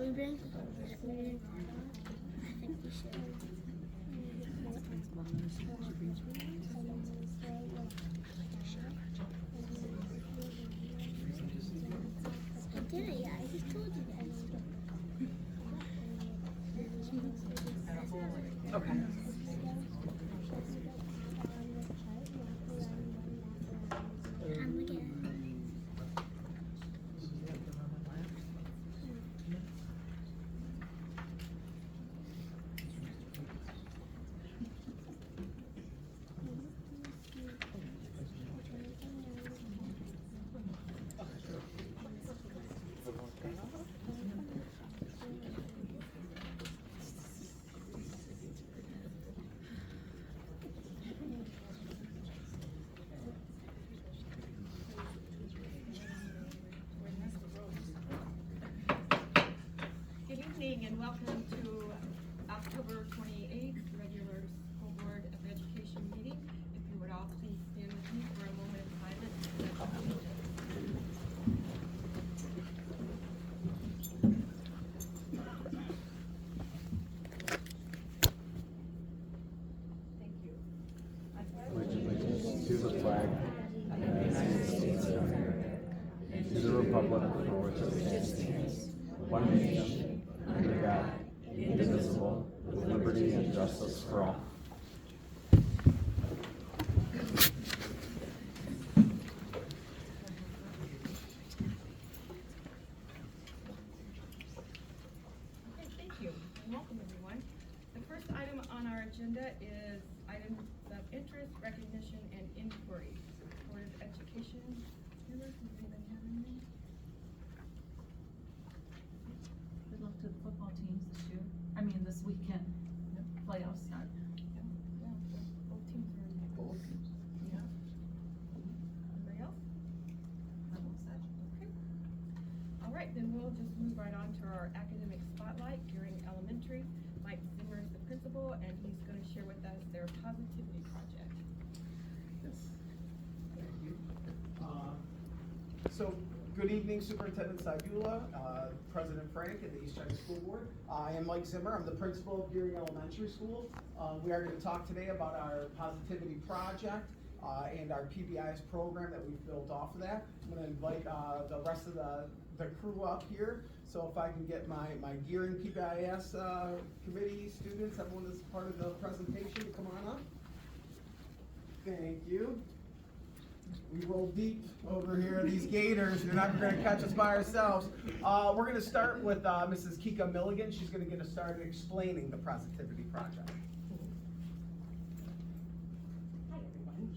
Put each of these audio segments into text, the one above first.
we bring food? I think we should. I did it, yeah. I just told you guys. Okay. Come again. Good evening and welcome to October 28th regular School Board of Education meeting. If you would all please stand with me for a moment of silence. Thank you. Pledge allegiance to the flag of the United States of America and to the republic for which it stands, one nation, under God, indivisible, with liberty and justice for all. Okay, thank you, and welcome everyone. The first item on our agenda is items of interest, recognition, and inquiry. Board of Education. Does anybody have anything? Good luck to the football teams this year. This weekend. Playoffs start. Yeah, both teams are in. Both teams. Yeah. Anybody else? I'm all set. Okay. All right, then we'll just move right on to our academic spotlight, Gearing Elementary. Mike Zimmer is the principal, and he's gonna share with us their positivity project. Yes. Thank you. So, good evening, Superintendent Saibula, President Frank, and the East China School Board. I am Mike Zimmer. I'm the principal of Gearing Elementary School. We are going to talk today about our positivity project and our PBIS program that we've built off of that. I'm going to invite the rest of the crew up here. So if I can get my Gearing PBIS committee students, everyone that's part of the presentation, to come on up. Thank you. We roll deep over here, these gators. You're not going to catch us by ourselves. We're going to start with Mrs. Kika Milligan. She's going to get us started explaining the Positivity Project. Hi, everyone.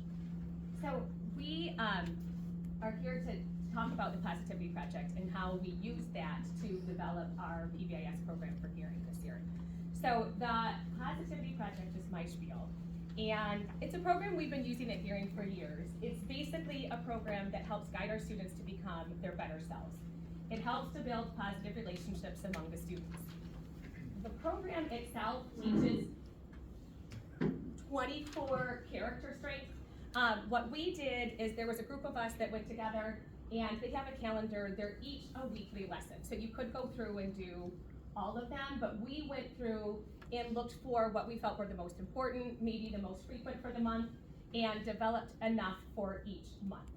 So we are here to talk about the Positivity Project and how we use that to develop our PBIS program for hearing this year. So the Positivity Project is my spiel. And it's a program we've been using at Gearing for years. It's basically a program that helps guide our students to become their better selves. It helps to build positive relationships among the students. The program itself teaches 24 character strengths. What we did is there was a group of us that went together, and they have a calendar. They're each a weekly lesson. So you could go through and do all of them, but we went through and looked for what we felt were the most important, maybe the most frequent for the month, and developed enough for each month.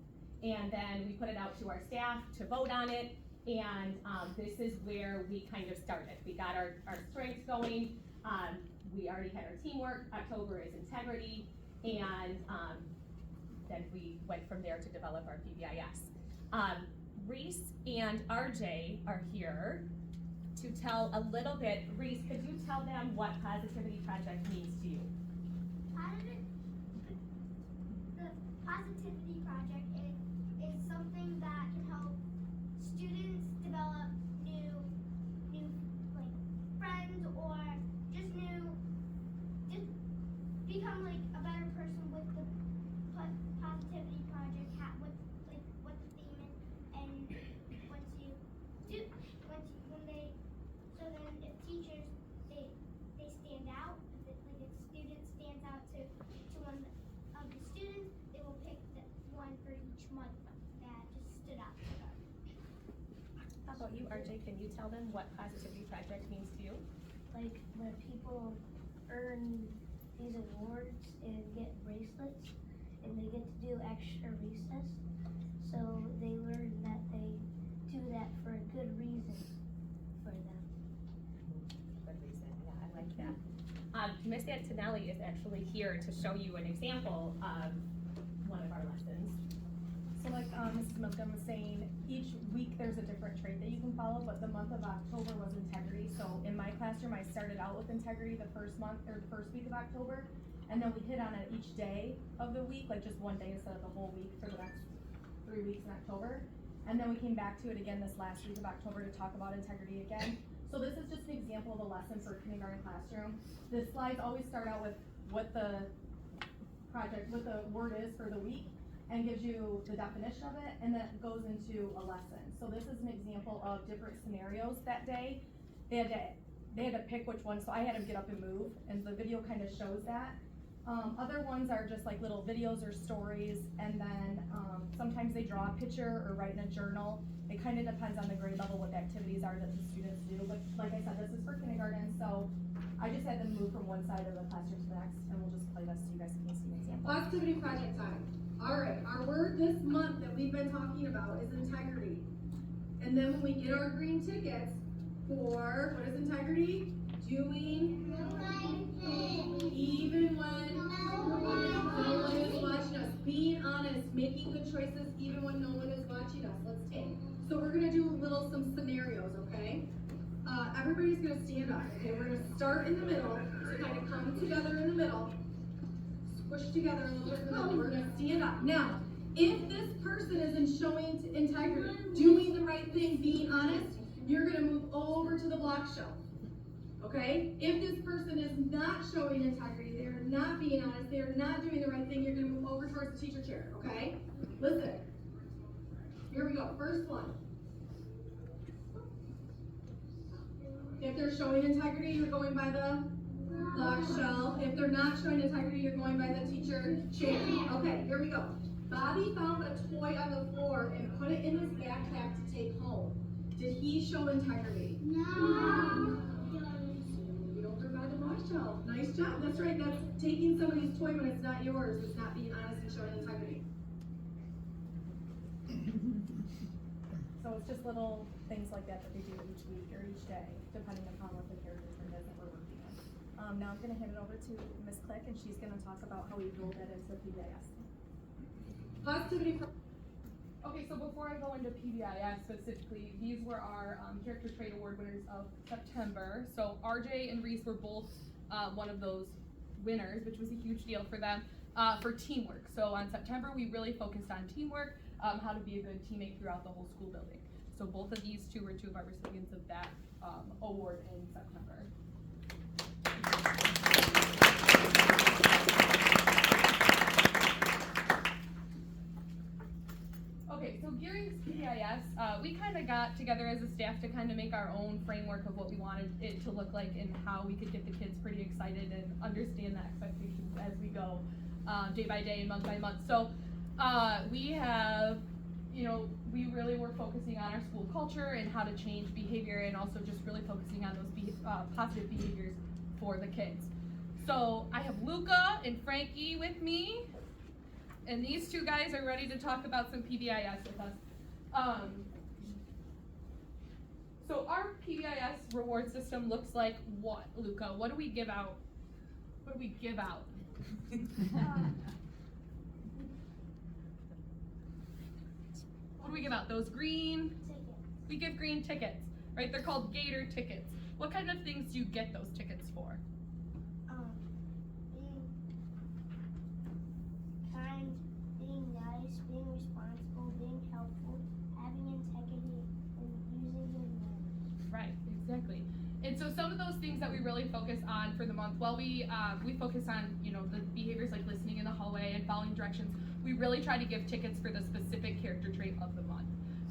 And then we put it out to our staff to vote on it, and this is where we kind of started. We got our strengths going, we already had our teamwork. October is integrity, and then we went from there to develop our PBIS. Reese and RJ are here to tell a little bit. Reese, could you tell them what Positivity Project means to you? The Positivity Project is something that can help students develop new like friends, or just become like a better person with the Positivity Project. What the theme is, and so then if teachers they stand out, if student stands out to one of the students, they will pick one for each month that just stood out. about you, RJ? Can you tell them what Positivity Project means to you? Like when people earn these awards and get bracelets and they get to do extra recess, so they learn that they do that for a good reason for them. Good reason, yeah, I like that. Miss Antonelli is actually here to show you an example of one of our lessons. So like Mrs. Milcom was saying, each week there's a different trait that you can follow, but the month of October was integrity. So in my classroom, I started out with integrity the first month, or the first week of October, and then we hit on it each day of the week, like just one day instead of the whole week for the next 3 weeks in October. And then we came back to it again this last week of October to talk about integrity again. So this is just an example of a lesson for a kindergarten classroom. The slides always start out with what the word is for the week, and gives you the definition of it, and then it goes into a lesson. So this is an example of different scenarios that day. They had to pick which one, so I had them get up and move, and the video kind of shows that. Other ones are just like little videos or stories, and then sometimes they draw a picture or write in a journal. It kind of depends on the grade level what the activities are that the students do, but like I said, this is for kindergarten, so I just had them move from one side of the classroom to the next, and we'll just play this so you guys can see an example. Positivity project time. All right, our word this month that we've been talking about is integrity. And then when we get our green tickets for, what is integrity? Doing the right thing. Even when no one is watching us. Being honest, making good choices even when no one is watching us. Let's take. So we're gonna do some scenarios, okay? Everybody's gonna stand up, okay? We're gonna start in the middle, so kind of come together in the middle. Push together a little bit in the middle. We're gonna stand up. Now, if this person isn't showing integrity, doing the right thing, being honest, you're gonna move over to the block shelf. Okay? If this person is not showing integrity, they're not being honest, they're not doing the right thing, you're gonna move over towards the teacher chair. Okay? Listen. Here we go. First one. If they're showing integrity, you're going by the block shelf. If they're not showing integrity, you're going by the teacher chair. Okay, here we go. Bobby found a toy on the floor and put it in his backpack to take home. Did he show integrity? No. You don't go by the block shelf. Nice job. That's right. That's taking somebody's toy when it's not yours. It's not being honest and showing integrity. So it's just little things like that they do each week or each day, depending upon what the character trait is that we're working on. Now I'm gonna hand it over to Ms. Click, and she's gonna talk about how we rolled that into PBIS. Positivity. Okay, so before I go into PBIS specifically, these were our Character Trait Award winners of September. So RJ and Reese were both one of those winners, which was a huge deal for them, for teamwork. So on September, we really focused on teamwork, how to be a good teammate throughout the whole school building. So both of these two were two of our recipients of that award in September. Okay, so Gearing's PBIS, we kind of got together as a staff to kind of make our own framework of what we wanted it to look like and how we could get the kids pretty excited and understand the expectations as we go day by day and month by month. So we have, we really were focusing on our school culture and how to change behavior, and also just really focusing on those positive behaviors for the kids. So I have Luca and Frankie with me, and these two guys are ready to talk about some PBIS with us. So our PBIS reward system looks like what, Luca? What do we give out? What do we give out? What do we give out? Those green? We give green tickets, right? They're called Gator tickets. What kind of things do you get those tickets for? Being kind, being nice, being responsible, being helpful, having integrity, and using good manners. Right, exactly. And so some of those things that we really focus on for the month, while we focus on, the behaviors like listening in the hallway and following directions, we really try to give tickets for the specific character trait of the month.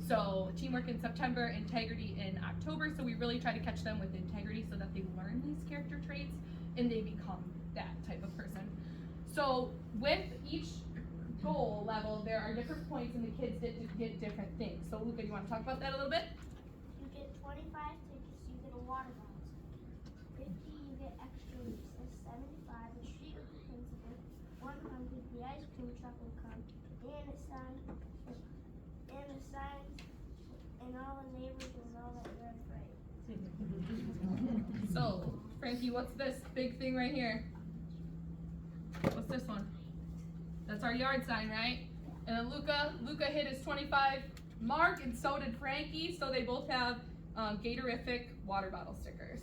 So teamwork in September, integrity in October, so we really try to catch them with integrity so that they learn these character traits and they become that type of person. So with each goal level, there are different points and the kids get different things. So Luca, you want to talk about that a little bit? Frankie, what's this big thing right here? What's this one? That's our yard sign, right? And then Luca hit his 25 mark, and so did Frankie, so they both have Gatorific water bottle stickers.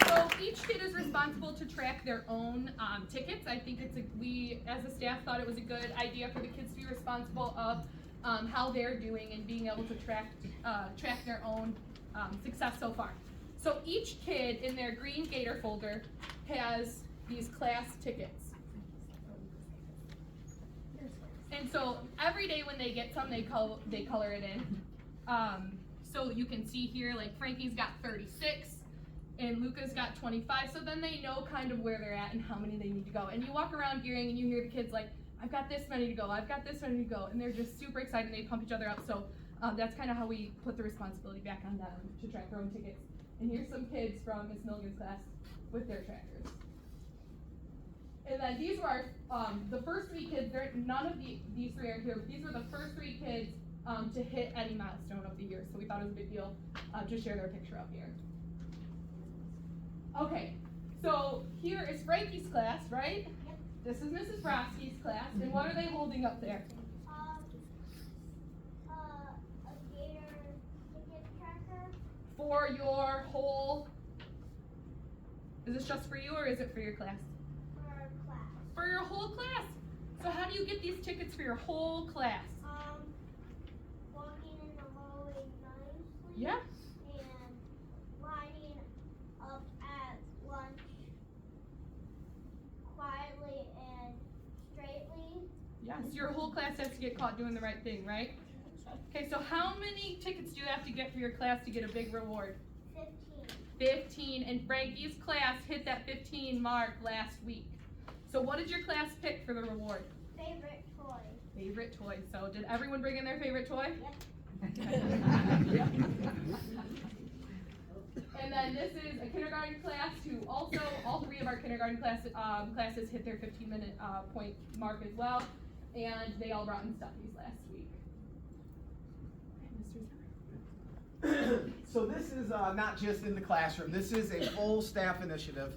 So each kid is responsible to track their own tickets. I think we as a staff thought it was a good idea for the kids to be responsible of how they're doing and being able to track their own success so far. So each kid in their green Gator folder has these class tickets. And so every day when they get some, they color it in. So you can see here, like Frankie's got 36 and Luca's got 25. So then they know kind of where they're at and how many they need to go. And you walk around Gearing and you hear the kids like, I've got this many to go, I've got this many to go. And they're just super excited and they pump each other up. So that's kind of how we put the responsibility back on them to track their own tickets. And here's some kids from Miss Milligan's class with their trackers. And then these were the first 3 kids. None of these 3 are here, but these were the first 3 kids to hit any milestone of the year. So we thought it was a big deal to share their picture up here. Okay, so here is Frankie's class, right? Yep. This is Mrs. Brodsky's class, and what are they holding up there? A Gator ticket tracker. For your whole, is this just for you or is it for your class? For our class. For your whole class. So how do you get these tickets for your whole class? Walking in the hallway nicely. Yeah. And lining up at lunch quietly and straightly. Yes, your whole class has to get caught doing the right thing, right? Okay, so how many tickets do you have to get for your class to get a big reward? 15, and Frankie's class hit that 15 mark last week. So what did your class pick for the reward? Favorite toy. Favorite toy. So did everyone bring in their favorite toy? Yep. And then this is a kindergarten class who also, all 3 of our kindergarten classes hit their 15-minute point mark as well. And they all brought in stuffies last week. So this is not just in the classroom, this is a full staff initiative.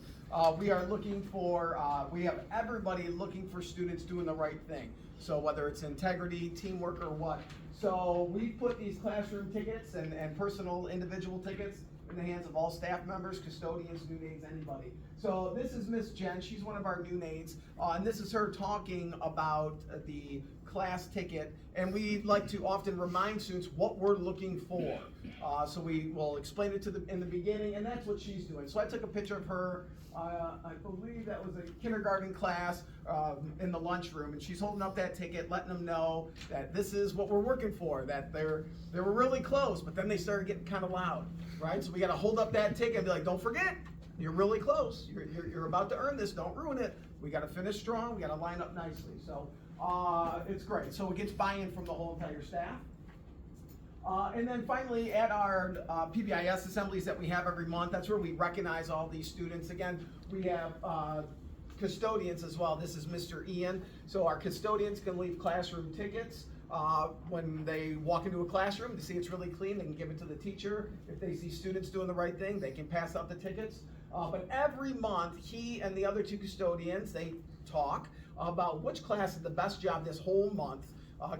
We are looking for, we have everybody looking for students doing the right thing. So whether it's integrity, teamwork, or what. So we put these classroom tickets and personal individual tickets in the hands of all staff members, custodians, new aides, anybody. So this is Miss Jen, she's one of our new aides, and this is her talking about the class ticket, and we like to often remind students what we're looking for. So we will explain it in the beginning, and that's what she's doing. So I took a picture of her, I believe that was a kindergarten class in the lunchroom, and she's holding up that ticket, letting them know that this is what we're working for, that they were really close, but then they started getting kind of loud, right? So we gotta hold up that ticket and be like, don't forget, you're really close, you're about to earn this, don't ruin it. We gotta finish strong, we gotta line up nicely. So it's great. So it gets buy-in from the whole entire staff. And then finally, at our PBIS assemblies that we have every month, that's where we recognize all these students. Again, we have custodians as well. This is Mr. Ian. So our custodians can leave classroom tickets. When they walk into a classroom, they see it's really clean, they can give it to the teacher. If they see students doing the right thing, they can pass out the tickets. But every month, he and the other 2 custodians, they talk about which class did the best job this whole month,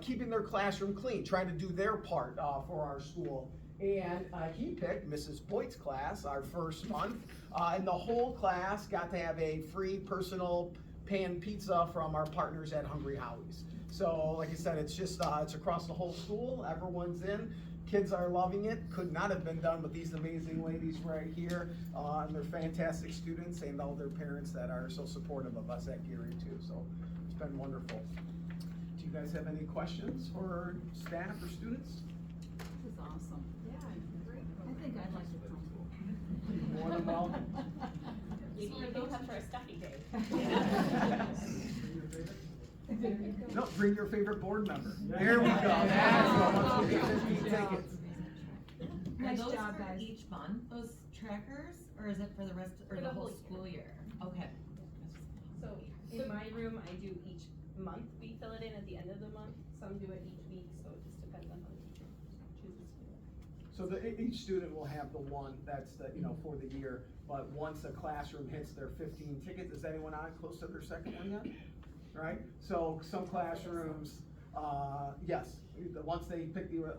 keeping their classroom clean, trying to do their part for our school. And he picked Mrs. Boyd's class, our first month, and the whole class got to have a free personal pan pizza from our partners at Hungry Howie's. So like I said, it's just, it's across the whole school, everyone's in. Kids are loving it. Could not have been done with these amazing ladies right here. And they're fantastic students and all their parents that are so supportive of us at Geary too. So it's been wonderful. Do you guys have any questions for staff or students? This is awesome. Yeah, great. I think I'd like to come. More than welcome. Maybe you both have for a stuffy day. No, bring your favorite board member. There we go. That's what wants to get 15 tickets. Nice those job, for guys. Each month, those trackers, or is it for the rest, or For the the whole whole school year? Okay. So in my room, I do each month, we fill it in at the end of the month. Some do it each week, so it just depends on how the teacher chooses to do it. So each student will have the one that's the, you know, for the year, but once a classroom hits their 15 tickets, is anyone on close to their second one yet? Right? So some classrooms, yes, once they pick the,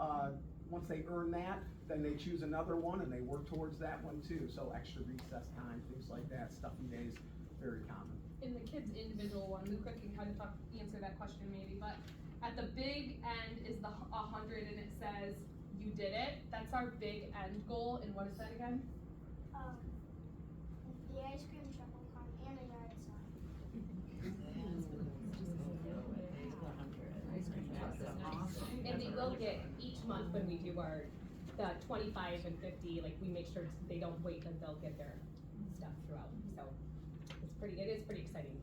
once they earn that, then they choose another one and they work towards that one too. So extra recess time, things like that, stuffy days, very common. In the kids' individual one, Luca can kind of answer that question maybe, but at the big end is the 100 and it says, you did it. That's our big end goal, and what is that again? The ice cream truck will come and a yard sign. And they will get, each month when we do our, the 25 and 50, like, we make sure they don't wait until they'll get their stuff throughout, so. It is pretty exciting.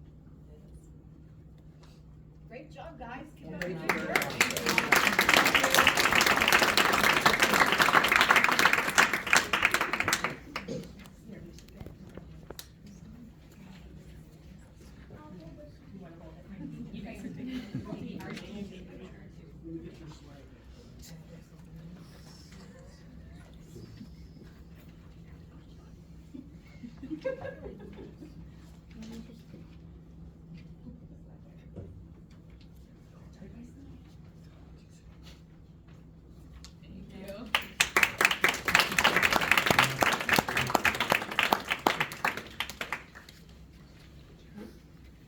Great job, guys. Keep Well, up thank the you good very work. You guys are doing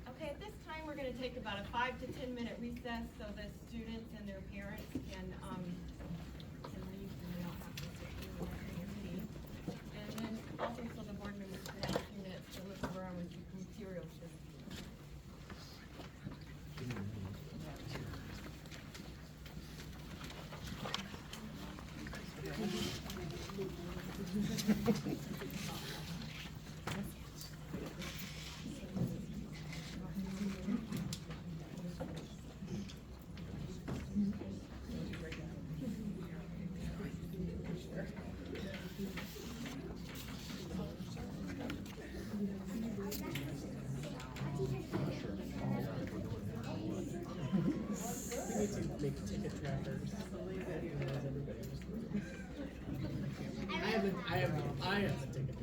Okay, at this time, we're gonna take about a 5 to 10 minute recess so the students and their parents can leave and we don't have to sit here and see. And then also so the board members can have a few minutes to look around with materials. I have the ticket.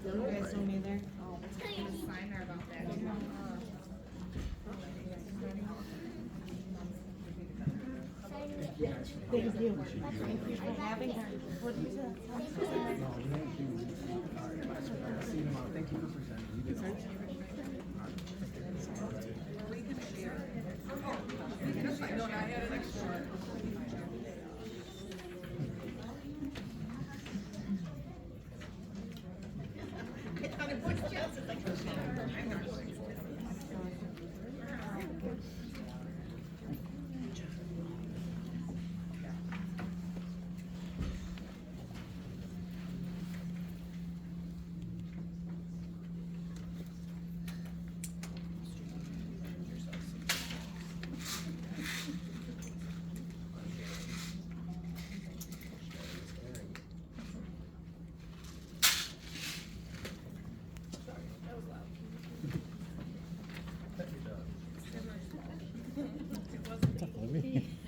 You guys told me there? Sign her about that. Thank you. Thank you for having her. What is that? Thank you for presenting.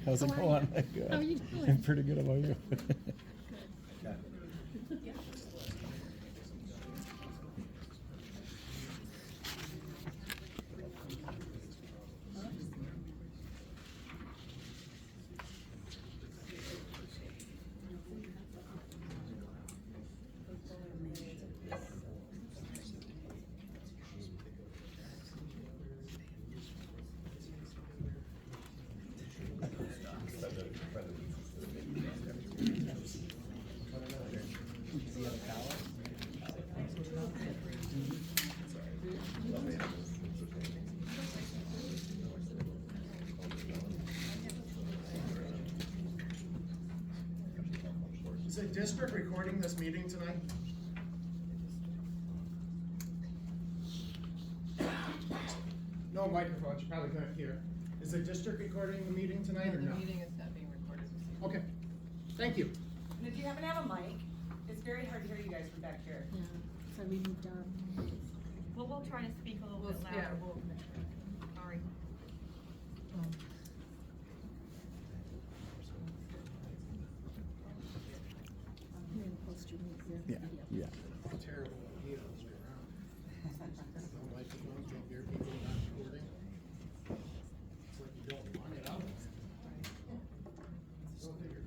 How's it going? How are you doing? I'm pretty good. How about you? Is the district recording this meeting tonight? No microphones, you probably couldn't hear. Is the district recording the meeting tonight or no? The meeting is not being recorded. Okay, thank you. And if you happen to have a mic, it's very hard to hear you guys from back here. Yeah, so we moved on. Well, we'll try to speak a little bit louder. yeah. Sorry. Yeah, yeah. Terrible idea, let's go around. No microphones, don't hear people not recording. It's like you don't want it out. Go figure.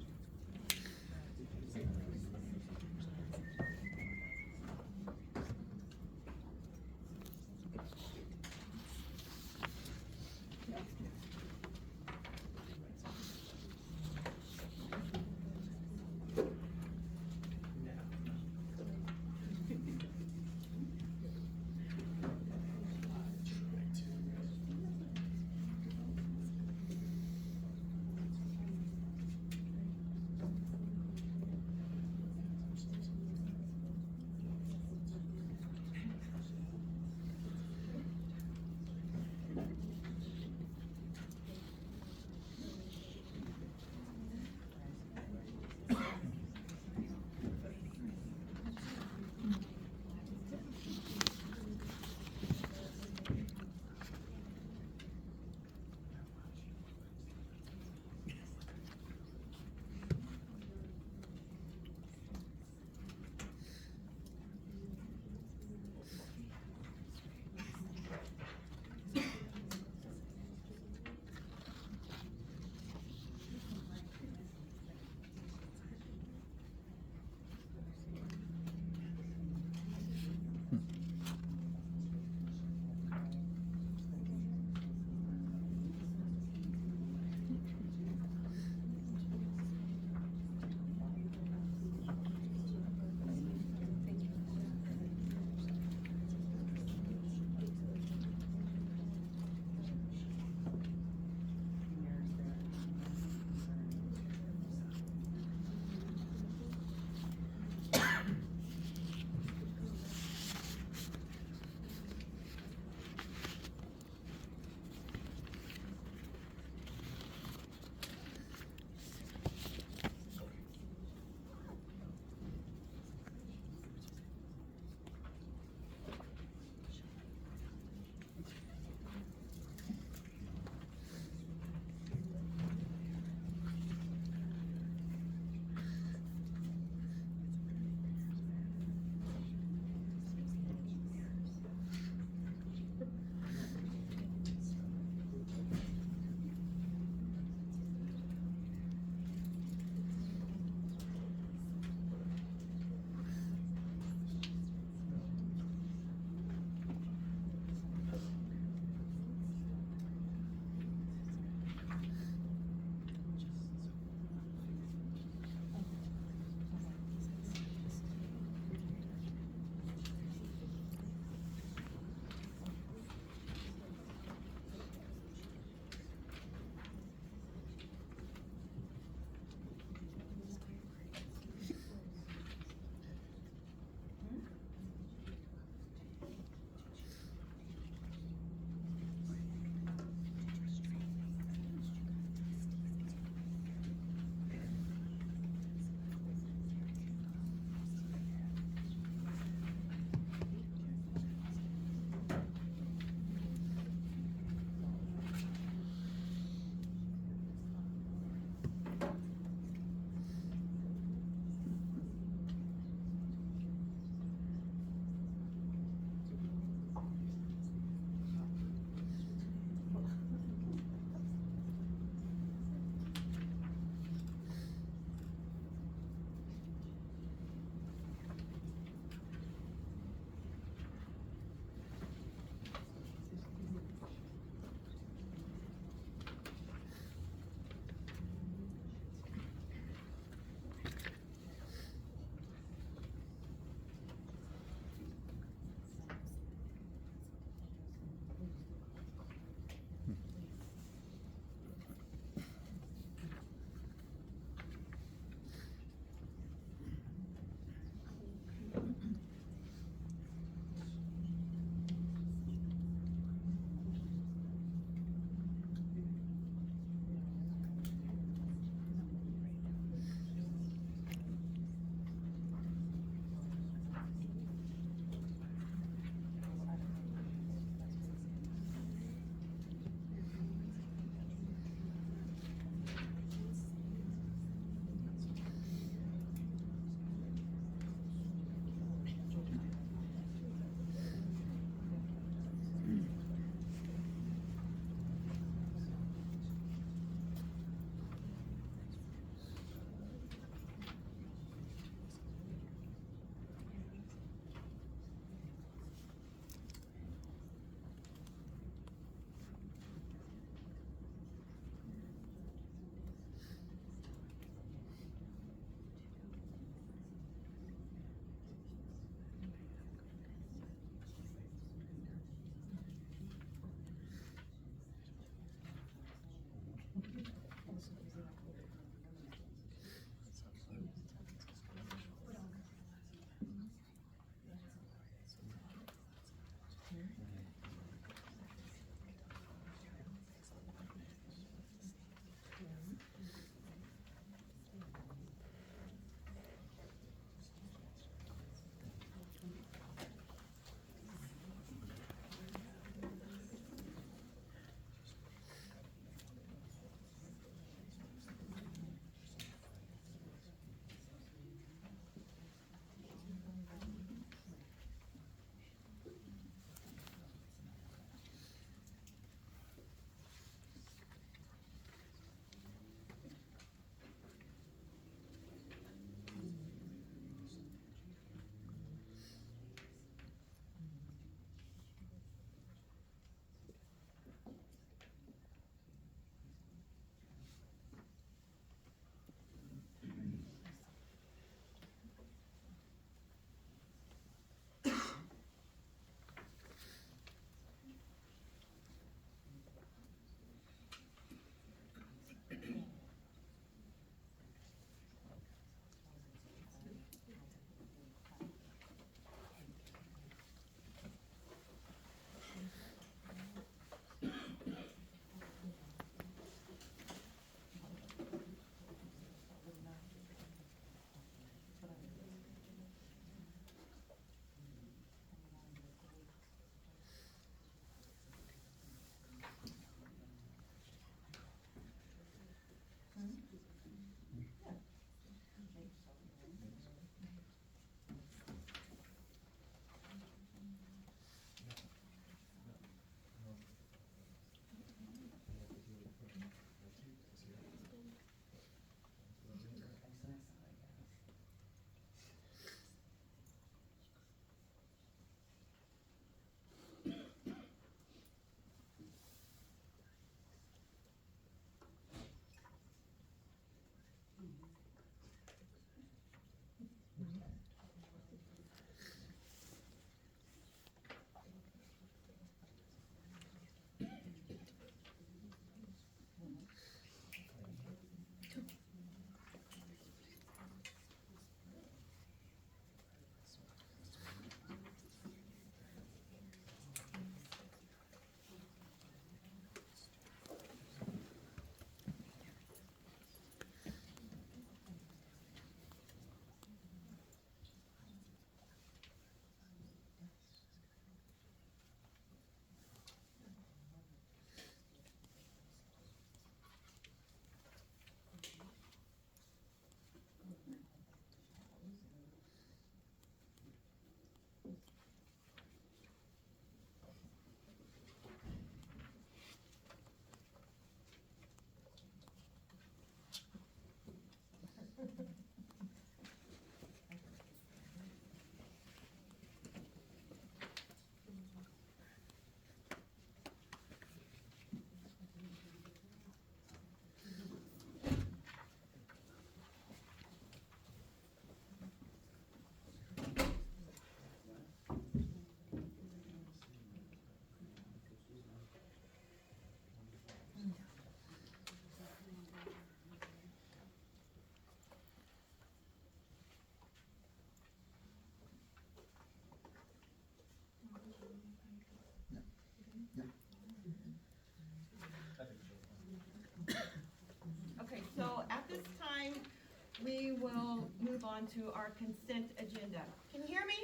will move on to our consent agenda. Can you hear me?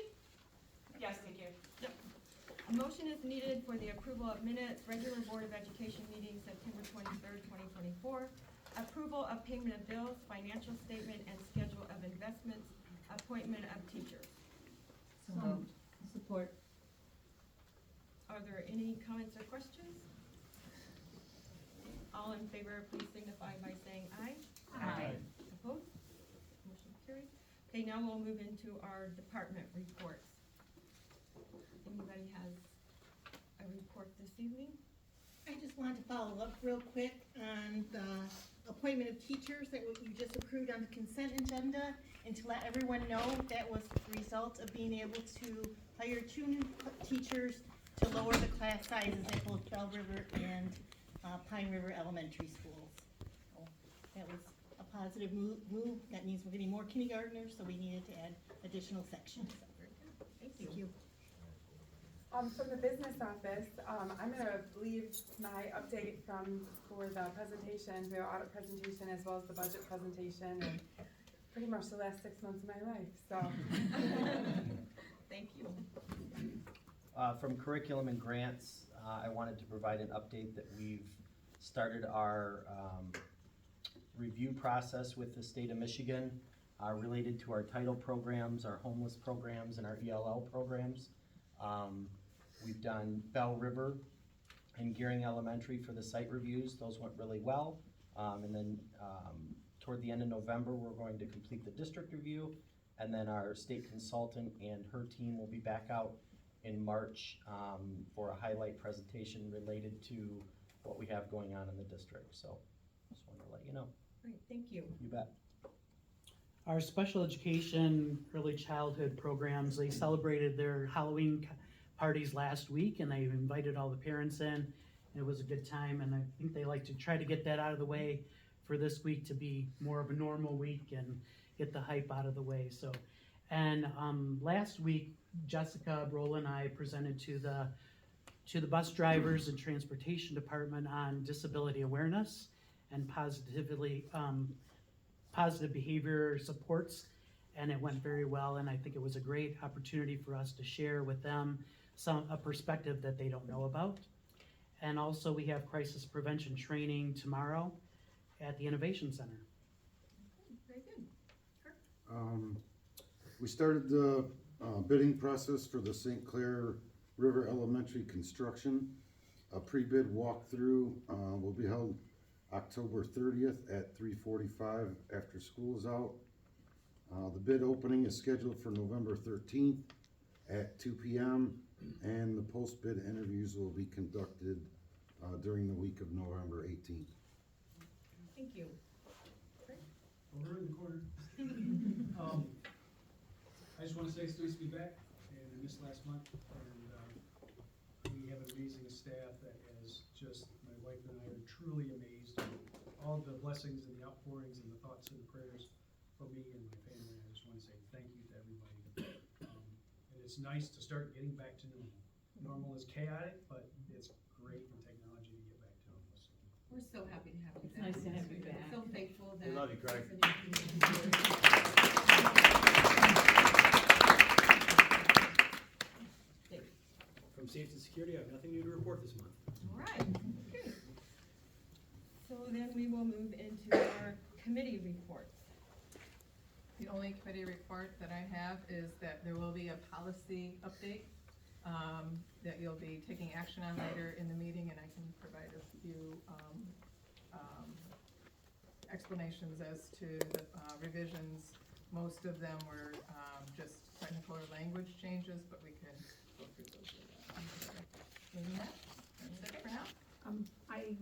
Yes, thank you. A motion is needed for the approval of minutes, regular Board of Education meeting, September 23rd, 2024. Approval of payment of bills, financial statement, and schedule of investments, appointment of teachers. So moved. Support. Are there any comments or questions? All in favor, please signify by saying aye. Aye. Opposed? Motion carried. Okay, now we'll move into our department reports. Anybody has a report this evening? I just wanted to follow up real quick on the appointment of teachers that you just approved on the consent agenda, and to let everyone know that was the result of being able to hire 2 new teachers to lower the class sizes at both Bell River and Pine River Elementary Schools. So that was a positive move. That means we're getting more kindergartners, so we needed to add additional sections. Thank you. From the business office, I'm gonna leave my update for the presentation, the audit presentation, as well as the budget presentation, and pretty much the last 6 months of my life, so. Thank you. From curriculum and grants, I wanted to provide an update that we've started our review process with the state of Michigan related to our title programs, our homeless programs, and our ELL programs. We've done Bell River and Gearing Elementary for the site reviews. Those went really well. And then toward the end of November, we're going to complete the district review. And then our state consultant and her team will be back out in March for a highlight presentation related to what we have going on in the district. So just wanted to let you know. Great, thank you. You bet. Our special education early childhood programs, they celebrated their Halloween parties last week, and they invited all the parents in, and it was a good time, and I think they like to try to get that out of the way for this week to be more of a normal week and get the hype out of the way. So, and last week, Jessica Brola and I presented to the bus drivers and transportation department on disability awareness and positive behavior supports, and it went very well, and I think it was a great opportunity for us to share with them a perspective that they don't know about. And also we have crisis prevention training tomorrow at the Innovation Center. Very good. Kirk? We started the bidding process for the St. Clair River Elementary construction. A pre-bid walkthrough will be held October 30th at 3:45 after school is out. The bid opening is scheduled for November 13th at 2 p.m. and the post-bid interviews will be conducted during the week of November 18th. Thank you. Over in the corner. I just want to say it's nice to be back, and I missed last month, and we have an amazing staff that is just, my wife and I are truly amazed at all the blessings and the outpourings and the thoughts and the prayers for me and my family. I just want to say thank you to everybody. And it's nice to start getting back to normal. Normal is chaotic, but it's great for technology to get back to normal. So. We're so happy to have you It's back. nice to have you back. So thankful that. We love you, Craig. From Safety and Security, I have nothing new to report this month. All right, okay. So then we will move into our committee reports. The only committee report that I have is that there will be a policy update that you'll be taking action on later in the meeting, and I can provide a few explanations as to the revisions. Most of them were just technical or language changes, but we can go through those. That's it for now. I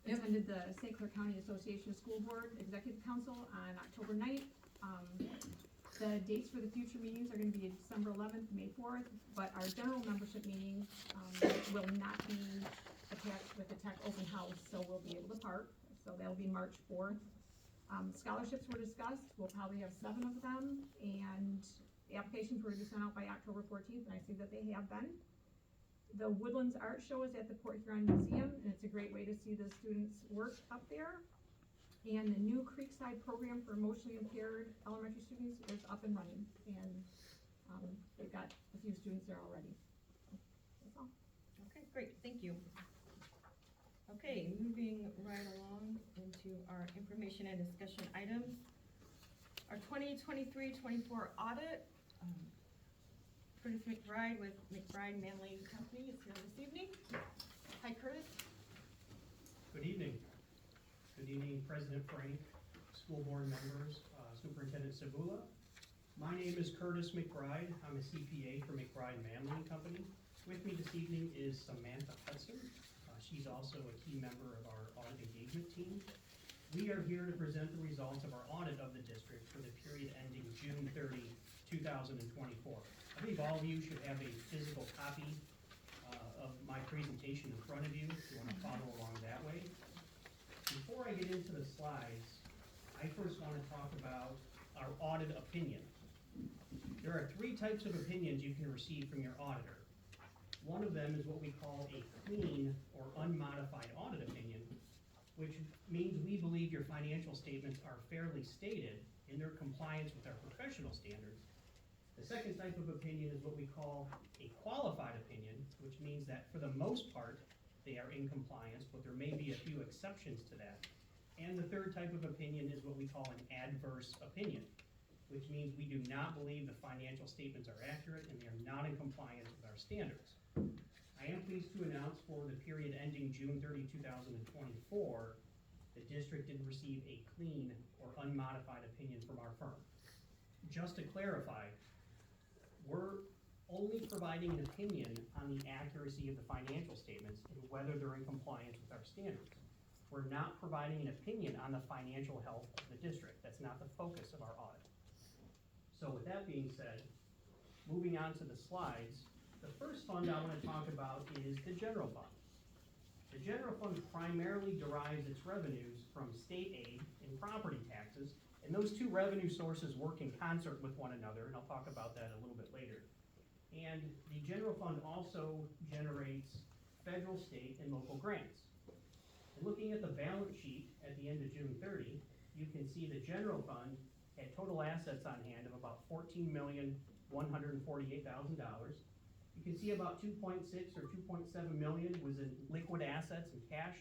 attended the St. Clair County Association of School Board Executive Council on October 9th. The dates for the future meetings are going to be December 11th, May 4th, but our general membership meetings will not be attached with the Tech Open House, so we'll be able to park. So that'll be March 4th. Scholarships were discussed. We'll probably have 7 of them, and the applications were to be sent out by October 14th, and I see that they have been. The Woodlands Art Show is at the Port Huron Museum, and it's a great way to see the students' work up there. And the new Creekside program for emotionally impaired elementary students is up and running, and, they've got a few students there already. That's all. Okay, great, thank you. Okay, moving right along into our information and discussion items. Our 2023-24 audit, Curtis McBride with McBride Manley Company is here this evening. Hi, Curtis. Good evening. Good evening, President Frank, school board members, Superintendent Sabula. My name is Curtis McBride. I'm a CPA for McBride Manley Company. With me this evening is Samantha Hudson. She's also a key member of our audit engagement team. We are here to present the results of our audit of the district for the period ending June 30, 2024. I believe all of you should have a physical copy of my presentation in front of you if you want to follow along that way. Before I get into the slides, I first want to talk about our audit opinion. There are three types of opinions you can receive from your auditor. One of them is what we call a clean or unmodified audit opinion, which means we believe your financial statements are fairly stated in their compliance with our professional standards. The second type of opinion is what we call a qualified opinion, which means that for the most part, they are in compliance, but there may be a few exceptions to that. And the third type of opinion is what we call an adverse opinion, which means we do not believe the financial statements are accurate and they are not in compliance with our standards. I am pleased to announce for the period ending June 30, 2024, the district did receive a clean or unmodified opinion from our firm. Just to clarify, we're only providing an opinion on the accuracy of the financial statements and whether they're in compliance with our standards. We're not providing an opinion on the financial health of the district. That's not the focus of our audit. So with that being said, moving on to the slides, the first fund I want to talk about is the general fund. The general fund primarily derives its revenues from state aid and property taxes, and those two revenue sources work in concert with one another, and I'll talk about that a little bit later. And the general fund also generates federal, state, and local grants. And looking at the balance sheet at the end of June 30, you can see the general fund had total assets on hand of about $14,148,000. You can see about 2.6 or 2.7 million was in liquid assets and cash.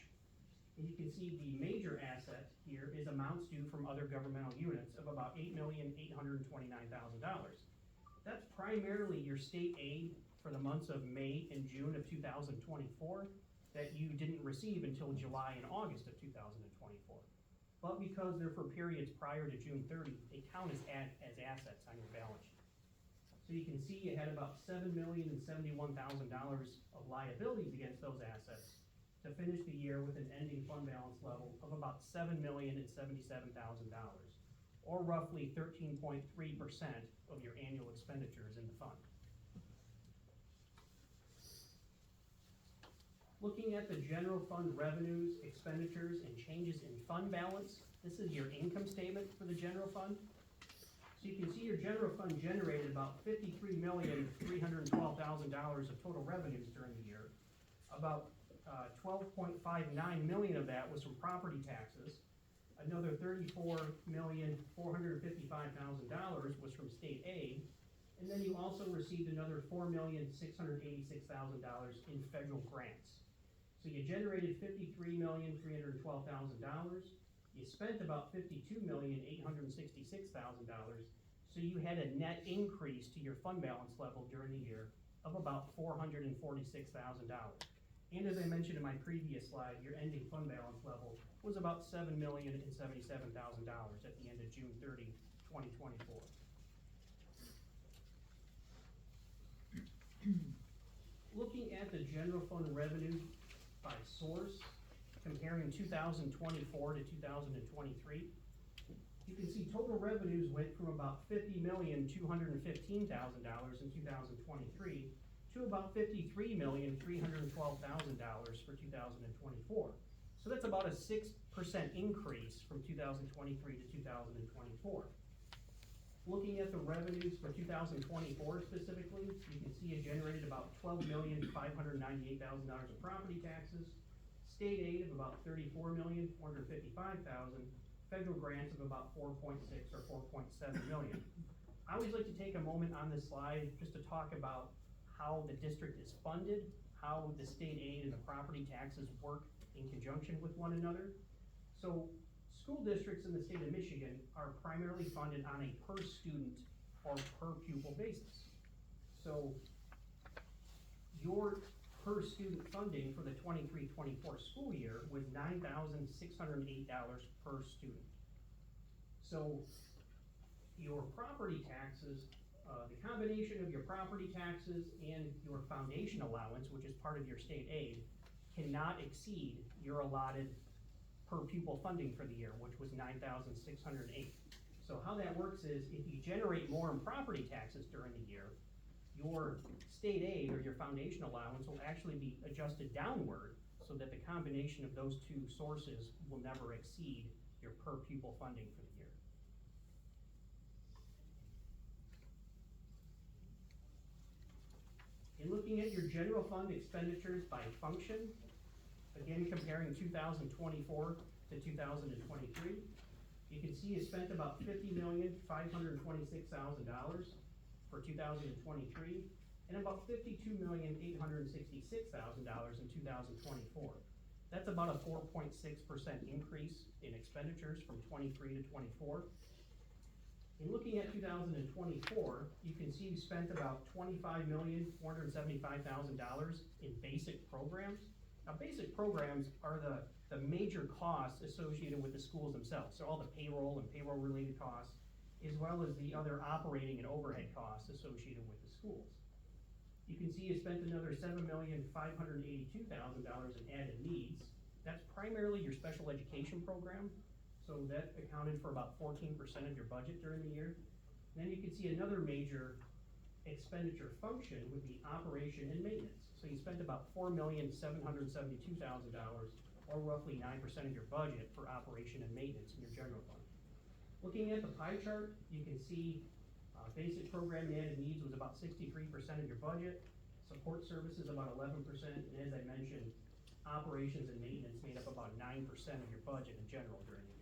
And you can see the major asset here is amounts due from other governmental units of about $8,829,000. That's primarily your state aid for the months of May and June of 2024 that you didn't receive until July and August of 2024. But because they're for periods prior to June 30, they count as assets on your balance sheet. So you can see you had about $7,071,000 of liabilities against those assets to finish the year with an ending fund balance level of about $7,077,000, or roughly 13.3% of your annual expenditures in the fund. Looking at the general fund revenues, expenditures, and changes in fund balance, this is your income statement for the general fund. So you can see your general fund generated about $53,312,000 of total revenues during the year. About $12.59 million of that was from property taxes. Another $34,455,000 was from state aid. And then you also received another $4,686,000 in federal grants. So you generated $53,312,000. You spent about $52,866,000. So you had a net increase to your fund balance level during the year of about $446,000. And as I mentioned in my previous slide, your ending fund balance level was about $7,077,000 at the end of June 30, 2024. Looking at the general fund revenue by source, comparing 2024 to 2023, you can see total revenues went from about $50,215,000 in 2023 to about $53,312,000 for 2024. So that's about a 6% increase from 2023 to 2024. Looking at the revenues for 2024 specifically, you can see it generated about $12,598,000 of property taxes, state aid of about $34,455,000, federal grants of about 4.6 or 4.7 million. I always like to take a moment on this slide just to talk about how the district is funded, how the state aid and the property taxes work in conjunction with one another. So school districts in the state of Michigan are primarily funded on a per student or per pupil basis. So your per student funding for the 23-24 school year was $9,608 per student. So your property taxes, the combination of your property taxes and your foundation allowance, which is part of your state aid, cannot exceed your allotted per pupil funding for the year, which was $9,608. So how that works is if you generate more in property taxes during the year, your state aid or your foundation allowance will actually be adjusted downward so that the combination of those two sources will never exceed your per pupil funding for the year. In looking at your general fund expenditures by function, again comparing 2024 to 2023, you can see you spent about $50,526,000 for 2023 and about $52,866,000 in 2024. That's about a 4.6% increase in expenditures from 23 to 24. In looking at 2024, you can see you spent about $25,475,000 in basic programs. Now, basic programs are the major costs associated with the schools themselves. So all the payroll and payroll-related costs, as well as the other operating and overhead costs associated with the schools. You can see you spent another $7,582,000 in added needs. That's primarily your special education program. So that accounted for about 14% of your budget during the year. And then you can see another major expenditure function would be operation and maintenance. So you spent about $4,772,000, or roughly 9% of your budget for operation and maintenance in your general fund. Looking at the pie chart, you can see basic program and added needs was about 63% of your budget, support services about 11%, and as I mentioned, operations and maintenance made up about 9% of your budget in general during the year.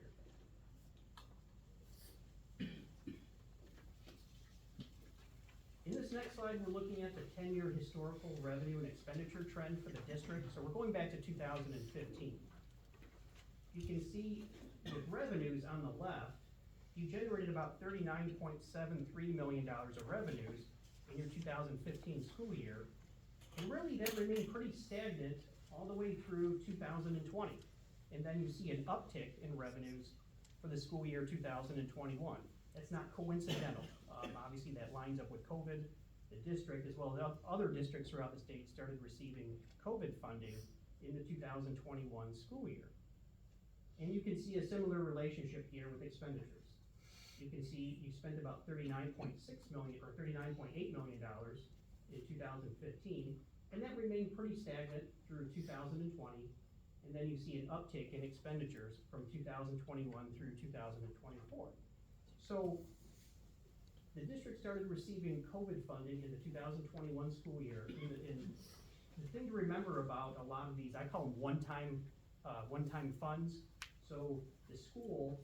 In this next slide, we're looking at the 10-year historical revenue and expenditure trend for the district. So we're going back to 2015. You can see with revenues on the left, you generated about $39.73 million of revenues in your 2015 school year. And really that remained pretty stagnant all the way through 2020. And then you see an uptick in revenues for the school year 2021. That's not coincidental. Obviously that lines up with COVID. The district, as well as other districts throughout the state, started receiving COVID funding in the 2021 school year. And you can see a similar relationship here with expenditures. You can see you spent about $39.6 million or $39.8 million in 2015, and that remained pretty stagnant through 2020. And then you see an uptick in expenditures from 2021 through 2024. So the district started receiving COVID funding in the 2021 school year. And the thing to remember about a lot of these, I call them one-time funds. So the school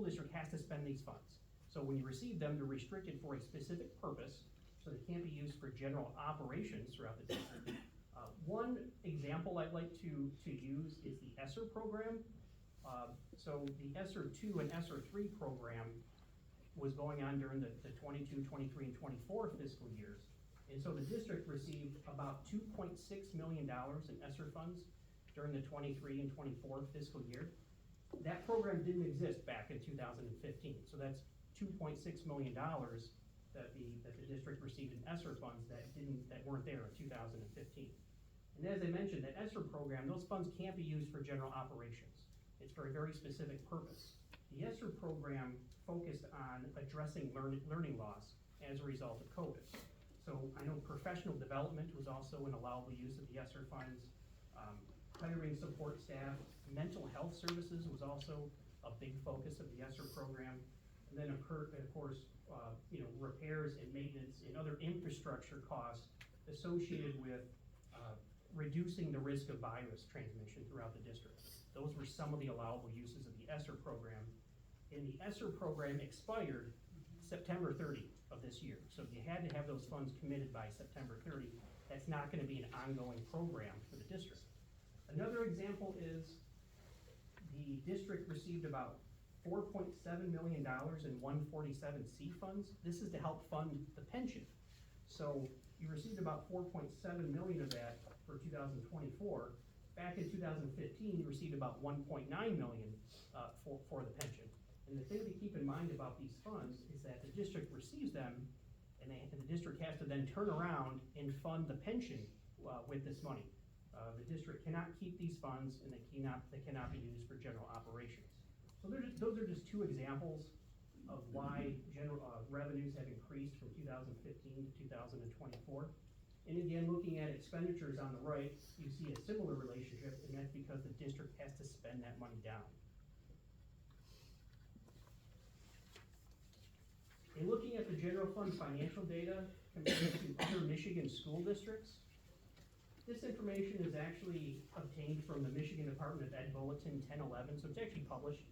district has to spend these funds. So when you receive them, they're restricted for a specific purpose, so they can't be used for general operations throughout the district. One example I'd like to use is the ESSER program. So the ESSER 2 and ESSER 3 program was going on during the 22, 23, and 24 fiscal years. And so the district received about $2.6 million in ESSER funds during the 23 and 24 fiscal year. That program didn't exist back in 2015. So that's $2.6 million that the district received in ESSER funds that weren't there in 2015. And as I mentioned, that ESSER program, those funds can't be used for general operations. It's for a very specific purpose. The ESSER program focused on addressing learning loss as a result of COVID. So I know professional development was also an allowable use of the ESSER funds. Hiring support staff, mental health services was also a big focus of the ESSER program. And then of course, repairs and maintenance and other infrastructure costs associated with reducing the risk of virus transmission throughout the district. Those were some of the allowable uses of the ESSER program. And the ESSER program expired September 30 of this year. So you had to have those funds committed by September 30. That's not gonna be an ongoing program for the district. Another example is the district received about $4.7 million in 147C funds. This is to help fund the pension. So you received about 4.7 million of that for 2024. Back in 2015, you received about 1.9 million for the pension. And the thing to keep in mind about these funds is that the district receives them, and the district has to then turn around and fund the pension with this money. The district cannot keep these funds, and they cannot be used for general operations. So those are just two examples of why general revenues have increased from 2015 to 2024. And again, looking at expenditures on the right, you see a similar relationship, and that's because the district has to spend that money down. In looking at the general fund financial data compared to other Michigan school districts, this information is actually obtained from the Michigan Department of Ed Bulletin 1011, so it's actually published.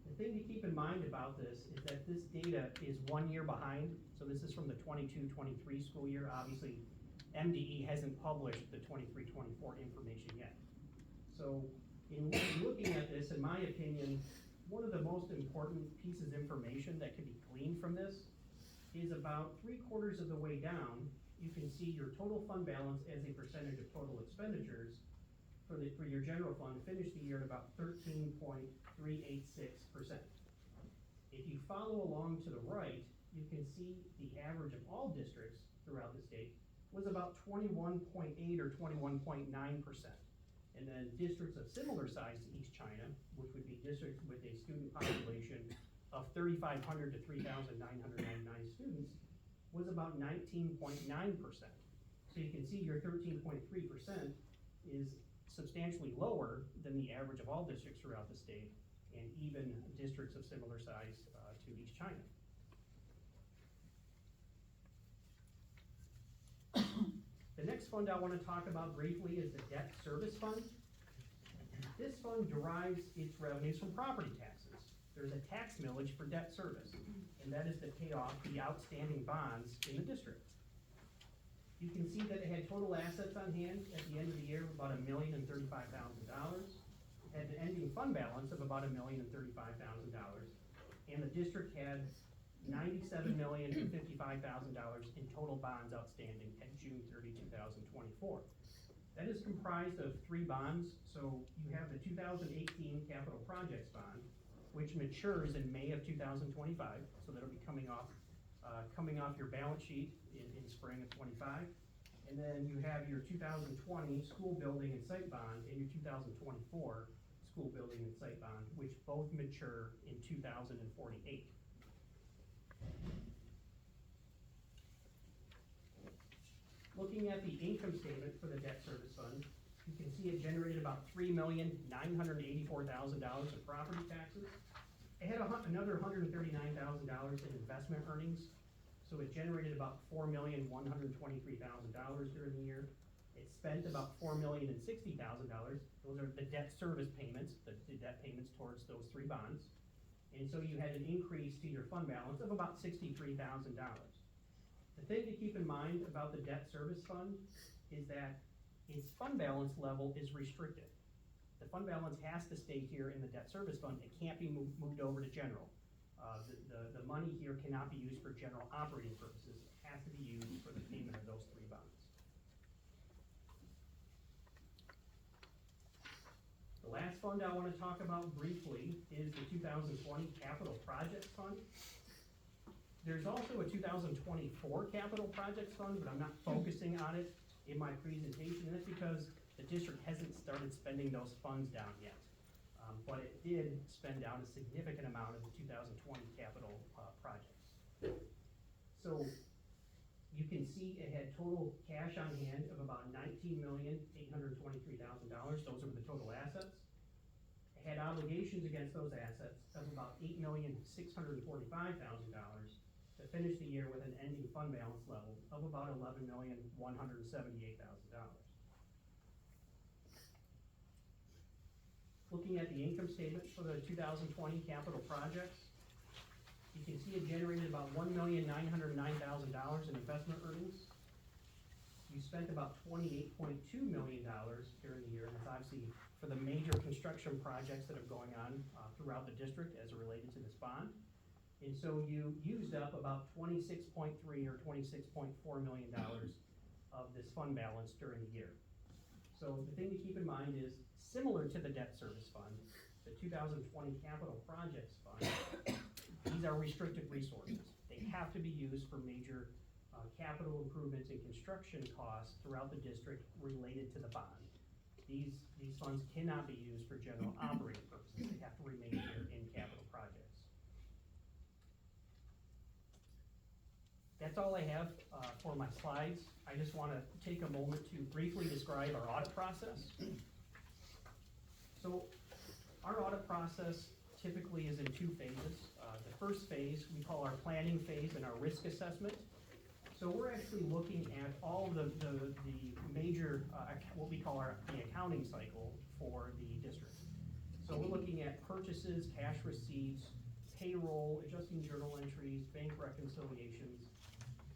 The thing to keep in mind about this is that this data is 1 year behind, so this is from the 22-23 school year. Obviously, MDE hasn't published the 23-24 information yet. So in looking at this, in my opinion, one of the most important pieces of information that can be gleaned from this is about 3/4 of the way down, you can see your total fund balance as a percentage of total expenditures for your general fund finished the year at about 13.386%. If you follow along to the right, you can see the average of all districts throughout the state was about 21.8 or 21.9%. And then districts of similar size to East China, which would be districts with a student population of 3,500 to 3,999 students, was about 19.9%. So you can see your 13.3% is substantially lower than the average of all districts throughout the state, and even districts of similar size to East China. The next fund I want to talk about briefly is the debt service fund. This fund derives its revenues from property taxes. There's a tax millage for debt service, and that is to pay off the outstanding bonds in the district. You can see that it had total assets on hand at the end of the year of about $1,035,000. It had an ending fund balance of about $1,035,000, and the district had $97,055,000 in total bonds outstanding at June 30, 2024. That is comprised of 3 bonds. So you have the 2018 Capital Projects Bond, which matures in May of 2025. So that'll be coming off your balance sheet in spring of 25. And then you have your 2020 School Building and Site Bond and your 2024 School Building and Site Bond, which both mature in 2048. Looking at the income statement for the debt service fund, you can see it generated about $3,984,000 in property taxes. It had another $139,000 in investment earnings, so it generated about $4,123,000 during the year. It spent about $4,060,000. Those are the debt service payments, the debt payments towards those 3 bonds. And so you had an increase to your fund balance of about $63,000. The thing to keep in mind about the debt service fund is that its fund balance level is restricted. The fund balance has to stay here in the debt service fund. It can't be moved over to general. The money here cannot be used for general operating purposes. It has to be used for the payment of those 3 bonds. The last fund I want to talk about briefly is the 2020 Capital Projects Fund. There's also a 2024 Capital Projects Fund, but I'm not focusing on it in my presentation, and that's because the district hasn't started spending those funds down yet. But it did spend down a significant amount of the 2020 capital projects. So you can see it had total cash on hand of about $19,823,000. Those are the total assets. It had obligations against those assets of about $8,645,000 to finish the year with an ending fund balance level of about $11,178,000. Looking at the income statement for the 2020 capital projects, you can see it generated about $1,909,000 in investment earnings. You spent about $28.2 million during the year, and that's obviously for the major construction projects that are going on throughout the district as it related to this bond. And so you used up about $26.3 or $26.4 million of this fund balance during the year. So the thing to keep in mind is, similar to the debt service fund, the 2020 capital projects fund, these are restricted resources. They have to be used for major capital improvements and construction costs throughout the district related to the bond. These funds cannot be used for general operating purposes. They have to remain here in capital projects. That's all I have for my slides. I just want to take a moment to briefly describe our audit process. So our audit process typically is in two phases. The first phase we call our planning phase and our risk assessment. So we're actually looking at all the major, what we call the accounting cycle for the district. So we're looking at purchases, cash receipts, payroll, adjusting journal entries, bank reconciliations,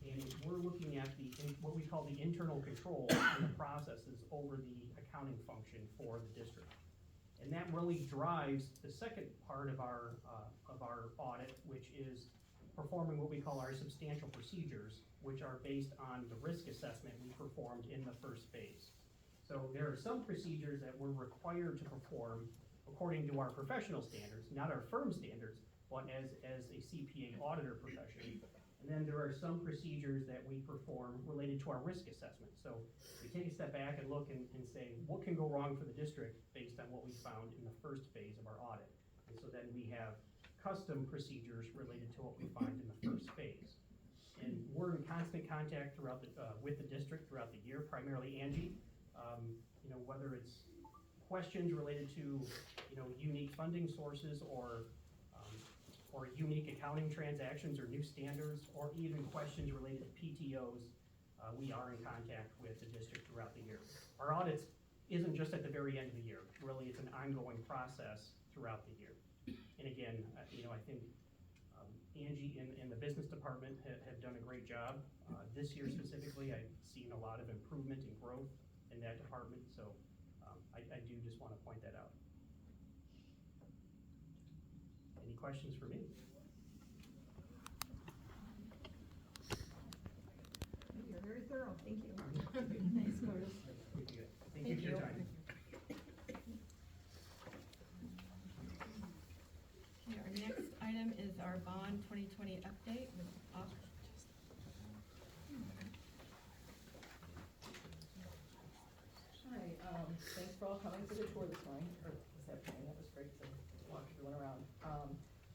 and we're looking at what we call the internal control and the processes over the accounting function for the district. And that really drives the second part of our audit, which is performing what we call our substantial procedures, which are based on the risk assessment we performed in the first phase. So there are some procedures that we're required to perform according to our professional standards, not our firm standards, but as a CPA auditor profession. And then there are some procedures that we perform related to our risk assessment. So we take a step back and look and say, what can go wrong for the district based on what we found in the first phase of our audit? And so then we have custom procedures related to what we find in the first phase. And we're in constant contact throughout with the district throughout the year, primarily Angie. Whether it's questions related to, unique funding sources or unique accounting transactions or new standards, or even questions related to PTOs, we are in contact with the district throughout the year. Our audits isn't just at the very end of the year. Really, it's an ongoing process throughout the year. And again, I think Angie and the business department have done a great job. This year specifically, I've seen a lot of improvement and growth in that department, so I do just want to point that out. Any questions for me? You're very thorough, thank you. Thanks, Curtis. Thank you for your time. Okay, our next item is our bond 2020 update with Hi, thanks for all coming to the tour this morning, or this afternoon. That was great to walk everyone around.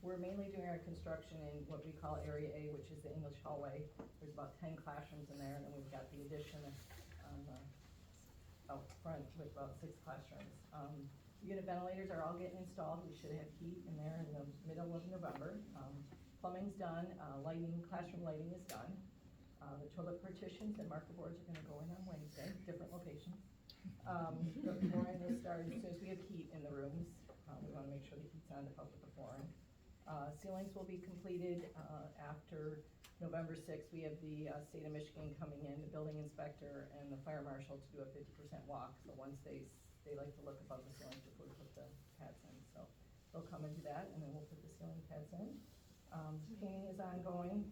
We're mainly doing our construction in what we call Area A, which is the English hallway. There's about 10 classrooms in there, and then we've got the addition out front with about 6 classrooms. Unit ventilators are all getting installed. We should have heat in there in the middle of November. Plumbing's done, classroom lighting is done. The toilet partitions and marker boards are gonna go in on Wednesday, different locations. The flooring will start as soon as we have heat in the rooms. We wanna make sure the heat's on to help with the flooring. Ceilings will be completed after November 6th. We have the state of Michigan coming in, the building inspector and the fire marshal to do a 50% walk. So once they like to look above the ceiling before we put the pads in. So they'll come and do that, and then we'll put the ceiling pads in. Painting is ongoing.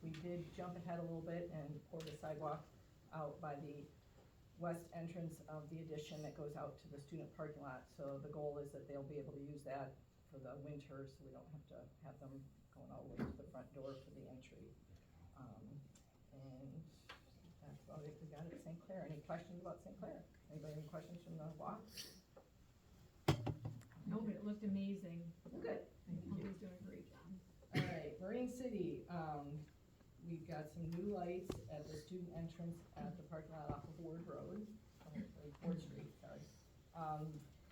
We did jump ahead a little bit and pour the sidewalk out by the west entrance of the addition that goes out to the student parking lot. So the goal is that they'll be able to use that for the winter, so we don't have to have them going all the way to the front door for the entry. And that's about it we got at St. Clair. Any questions about St. Clair? Anybody have any questions from the walk? No, but it looked amazing. Good. Everybody's doing a great job. All right, Marine City, we've got some new lights at the student entrance at the parking lot off of Ward Road, Ward Street, sorry.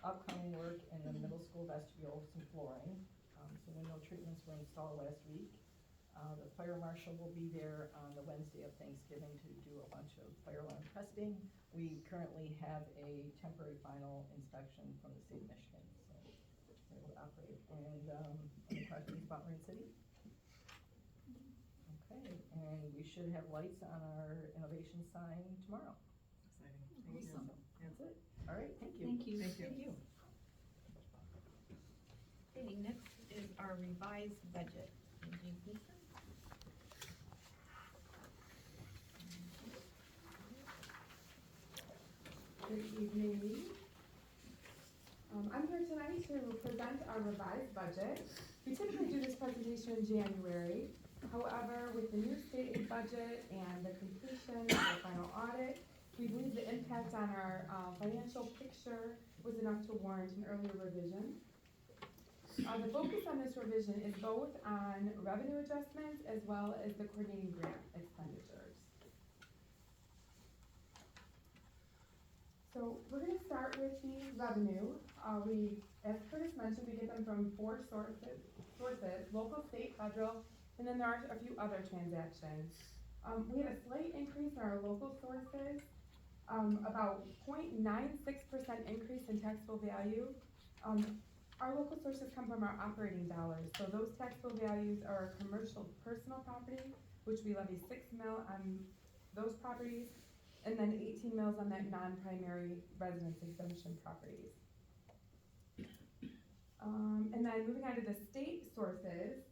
Upcoming work in the middle school vestibule, some flooring. Some window treatments were installed last week. The fire marshal will be there on the Wednesday of Thanksgiving to do a bunch of fire alarm testing. We currently have a temporary final inspection from the state of Michigan. Great, and, any questions about Marine City? Okay, and we should have lights on our innovation sign tomorrow. Exciting. Awesome. That's it. All right, thank you. Thank you. Thank you. Thank you. Okay, next is our revised budget. Angie Gleason? Good evening. I'm here tonight to present our revised budget. We typically do this presentation in January. However, with the new state aid budget and the completion of the final audit, we believe the impact on our financial picture was enough to warrant an earlier revision. The focus on this revision is both on revenue adjustments as well as the coordinating grant expenditures. So we're going to start with the revenue. As Curtis mentioned, we get them from 4 sources, local, state, federal, and then there are a few other transactions. We had a slight increase in our local sources, about 0.96% increase in taxable value. Our local sources come from our operating dollars, so those taxable values are commercial personal property, which we levy 6 mil on those properties, and then 18 mils on that non-primary residence exemption properties. And then moving on to the state sources,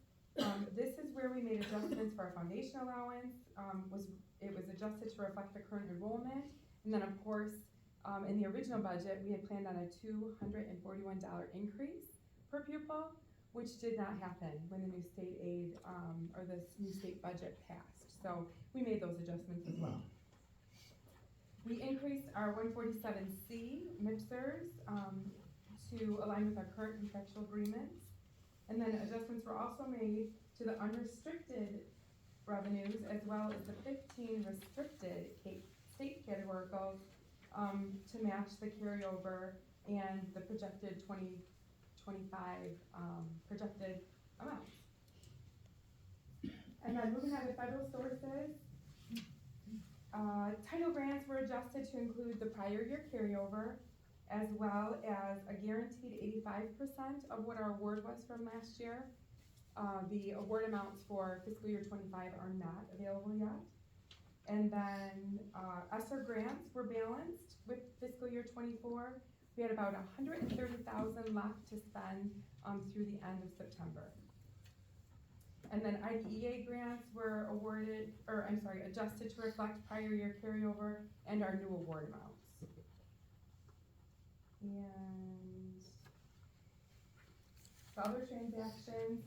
this is where we made adjustments for our foundation allowance. It was adjusted to reflect the current enrollment, and then of course, in the original budget, we had planned on a $241 increase per pupil, which did not happen when the new state aid, or the new state budget passed. So we made those adjustments as well. We increased our 147C mixers to align with our current contractual agreements. And then adjustments were also made to the unrestricted revenues as well as the 15 restricted state categoricals to match the carryover and the projected 2025 projected amounts. And then moving on to federal sources, title grants were adjusted to include the prior year carryover as well as a guaranteed 85% of what our award was from last year. The award amounts for fiscal year 25 are not available yet. And then ESSER grants were balanced with fiscal year 24. We had about $130,000 left to spend through the end of September. And then IDEA grants were adjusted to reflect prior year carryover and our new award amounts. And the other transactions,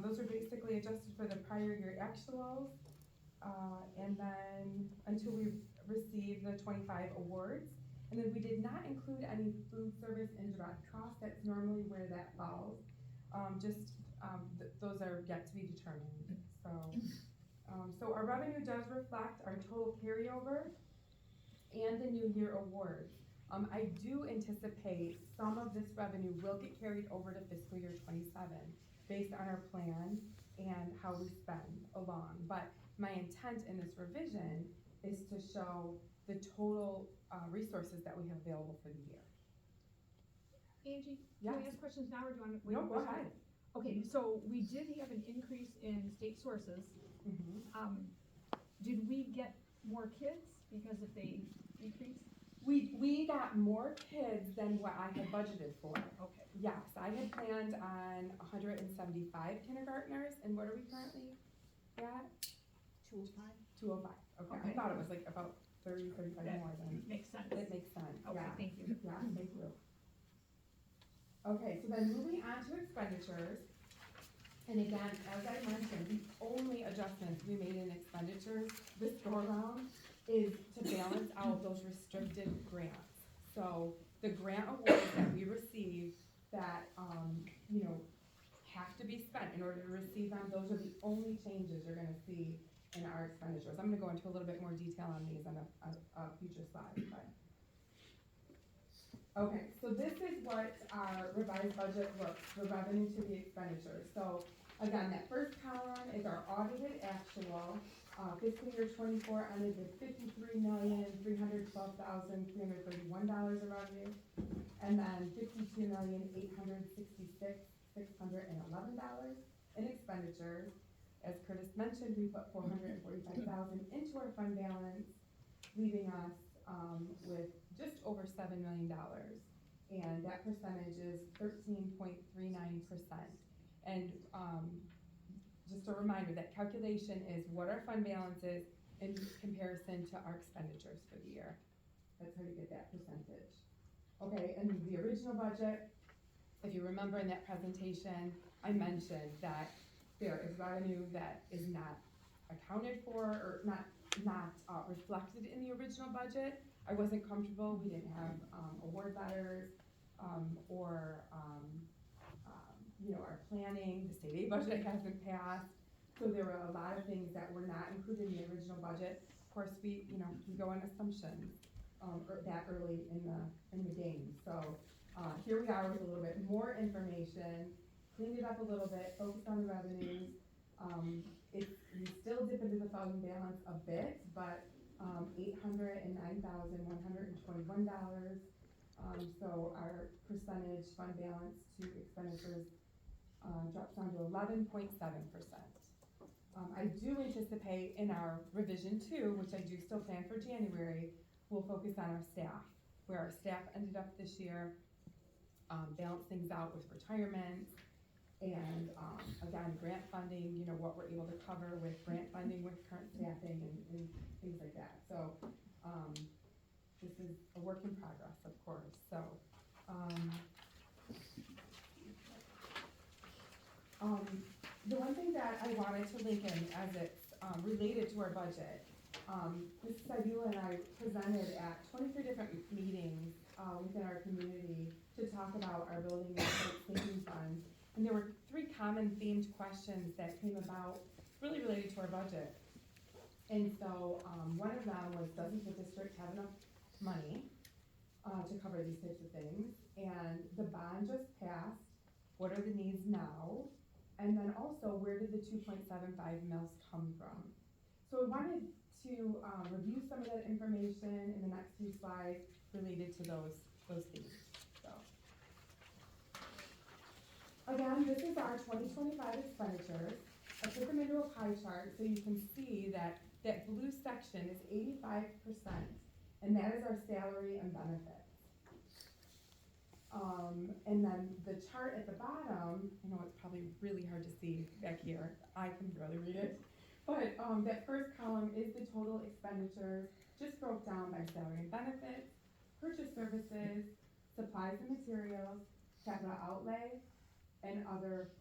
those are basically adjusted for the prior year actuals, and then until we receive the 25 awards. And then we did not include any food service indirect costs. That's normally where that falls. Those are yet to be determined. So our revenue does reflect our total carryover and the new year awards. I do anticipate some of this revenue will get carried over to fiscal year 27 based on our plan and how we spend along. But my intent in this revision is to show the total resources that we have available for the year. Angie, Yes. can we ask questions now or do you want to wait? No, go ahead. Okay, so we did have an increase in state sources. Did we get more kids because if they decreased? We got more kids than what I had budgeted for. Okay. Yes, I had planned on 175 kindergartners, and what are we currently at? 205. 205, okay. I Okay. thought it was like about 30, 35 That more than. makes sense. It makes sense, Okay, yeah. thank you. Yeah, thank you. Okay, so then moving on to expenditures. And again, as I mentioned, the only adjustments we made in expenditures this go around is to balance out those restricted grants. So the grant awards that we receive that, have to be spent in order to receive them, those are the only changes you're gonna see in our expenditures. I'm gonna go into a little bit more detail on these on a future slide, but. Okay, so this is what our revised budget looks, the revenue to the expenditures. So again, that first column is our audited actual. Fiscal year 24 ended with $53,312,331 of revenue, and then $52,866,600 $611 in expenditures. As Curtis mentioned, we put $445,000 into our fund balance, leaving us with just over $7 million. And that percentage is 13.39%. And just a reminder, that calculation is what our fund balance is in comparison to our expenditures for the year. That's how you get that percentage. Okay, and the original budget, if you remember in that presentation, I mentioned that there is revenue that is not accounted for or not reflected in the original budget. I wasn't comfortable, we didn't have award letters or our planning, the state aid budget hasn't passed. So there were a lot of things that were not included in the original budget. Of course, we go on assumptions that early in the game. So here we are with a little bit more information, cleaned it up a little bit, focused on the revenues. We still dip into the fund balance a bit, but $809,121. So our percentage fund balance to expenditures drops down to 11.7%. I do anticipate in our revision 2, which I do still plan for January, we'll focus on our staff, where our staff ended up this year, balance things out with retirement, and again, grant funding, what we're able to cover with grant funding with current staffing and things like that. So this is a work in progress, of course. So the one thing that I wanted to link in as it's related to our budget, Mrs. Saibula and I presented at 23 different meetings within our community to talk about our building and sinking funds. And there were 3 common themed questions that came about really related to our budget. And so one of them was, doesn't the district have enough money to cover these types of things? And the bond just passed. What are the needs now? And then also, where did the 2.75 mils come from? So I wanted to review some of that information in the next few slides related to those themes. So, again, this is our 2025 expenditures. I put them into a pie chart so you can see that that blue section is 85%, and that is our salary and benefits. And then the chart at the bottom, I know it's probably really hard to see back here, I can barely read it, but that first column is the total expenditures, just broke down by salary and benefits, purchase services, supplies and materials, capital outlay, and other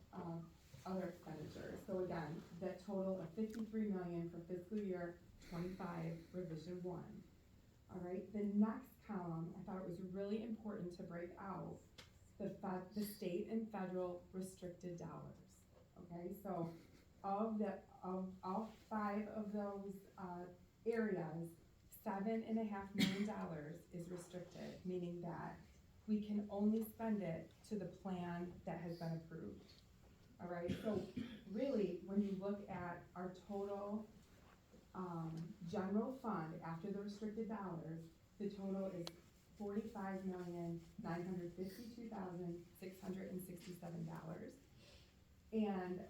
expenditures. So again, that total of $53 million for fiscal year 25, revision 1. All right, the next column, I thought it was really important to break out the state and federal restricted dollars. Okay, so of all 5 of those areas, $7.5 million is restricted, meaning that we can only spend it to the plan that has been approved. All right, so really, when you look at our total general fund after the restricted dollars, the total is $45,952,667, and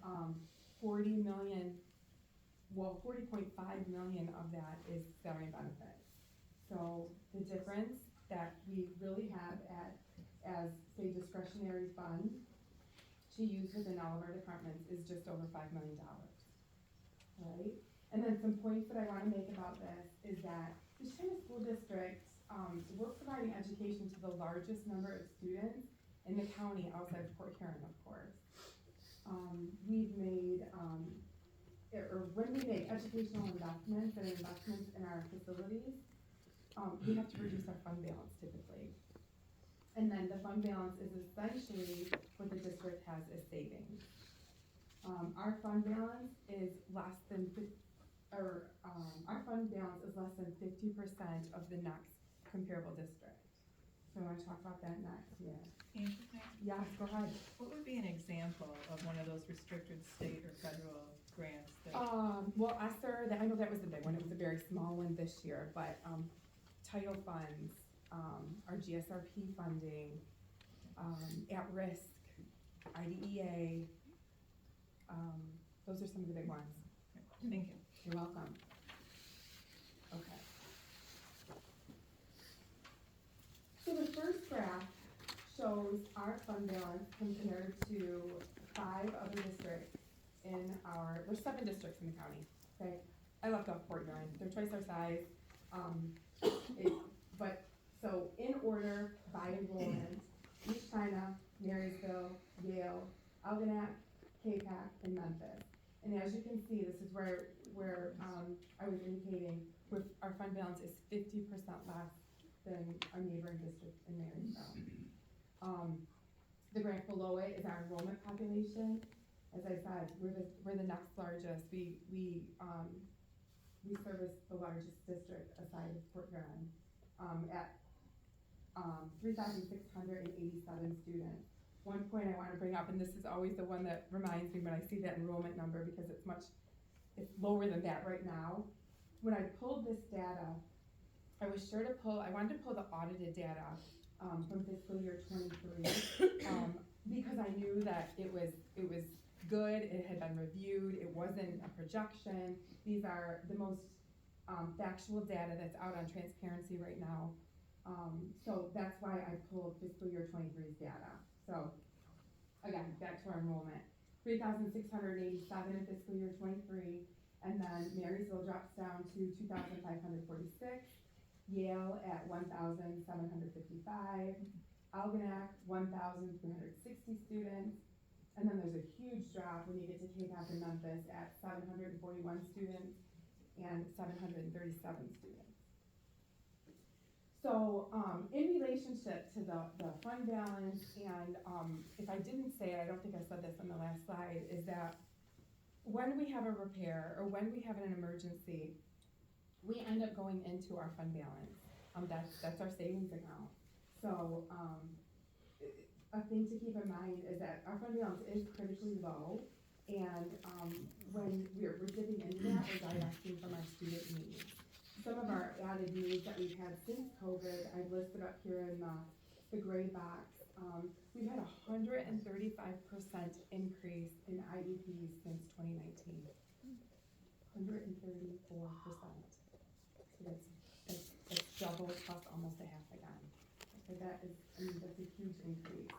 $40.5 million of that is salary and benefits. So the difference that we really have as say discretionary fund to use within all of our departments is just over $5 million. Right? And then some points that I want to make about this is that the East School District, we're providing education to the largest number of students in the county outside of Port Huron, of course. We've made, when we make educational investments and investments in our facilities, we have to reduce our fund balance typically. And then the fund balance is essentially what the district has as savings. Our fund balance is less than 50% of the next comparable district. So I want to talk about that next. Yeah. Yes, go ahead. What would be an example of one of those restricted state or federal grants that? Well, ESSER, I know that was the big one. It was a very small one this year, but title funds, our GSRP funding, at-risk, IDE EA. Those are some of the big ones. Thank you. You're welcome. Okay. So the first graph shows our fund balance compared to 5 other districts in there's 7 districts in the county, okay? I left off Port Huron, they're twice our size. So in order by enrollment, East China, Marysville, Yale, Algonac, K-Pac, and Memphis. And as you can see, this is where I was indicating, with our fund balance is 50% less than our neighboring district in Marysville. The graph below it is our enrollment population. As I said, we're the next largest. We service the largest district aside of Port Huron at 3,687 students. One point I want to bring up, and this is always the one that reminds me when I see that enrollment number, because it's lower than that right now. When I pulled this data, I wanted to pull the audited data from fiscal year 23 because I knew that it was good, it had been reviewed, it wasn't a projection. These are the most factual data that's out on transparency right now. So that's why I pulled fiscal year 23's data. So again, back to our enrollment. 3,687 in fiscal year 23, and then Marysville drops down to 2,546, Yale at 1,755, Algonac 1,360 students, and then there's a huge drop when you get to K-Pac and Memphis at 741 students and 737 students. So in relationship to the fund balance, and if I didn't say it, I don't think I said this on the last slide, is that when we have a repair or when we have an emergency, we end up going into our fund balance. That's our savings account. So a thing to keep in mind is that our fund balance is critically low, and when we're dipping into that, we're divesting from our student needs. Some of our added needs that we've had since COVID, I've listed up here in the gray box. We've had 135% increase in IEPs since 2019. 134%. So that's double plus almost a half again. So that's a huge increase.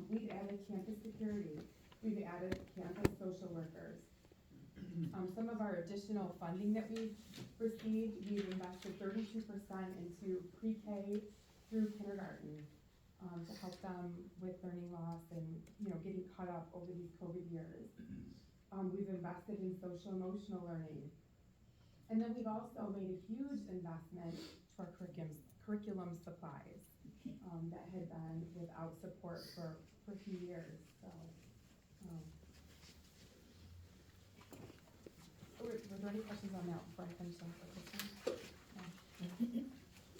We've added campus security. We've added campus social workers. Some of our additional funding that we've received, we've invested 32% into pre-K through kindergarten to help them with learning loss and getting caught up over these COVID years. We've invested in social emotional learning. And then we've also made a huge investment to our curriculum supplies that had been without support for a few years. So. Were there any questions on that before I finish on this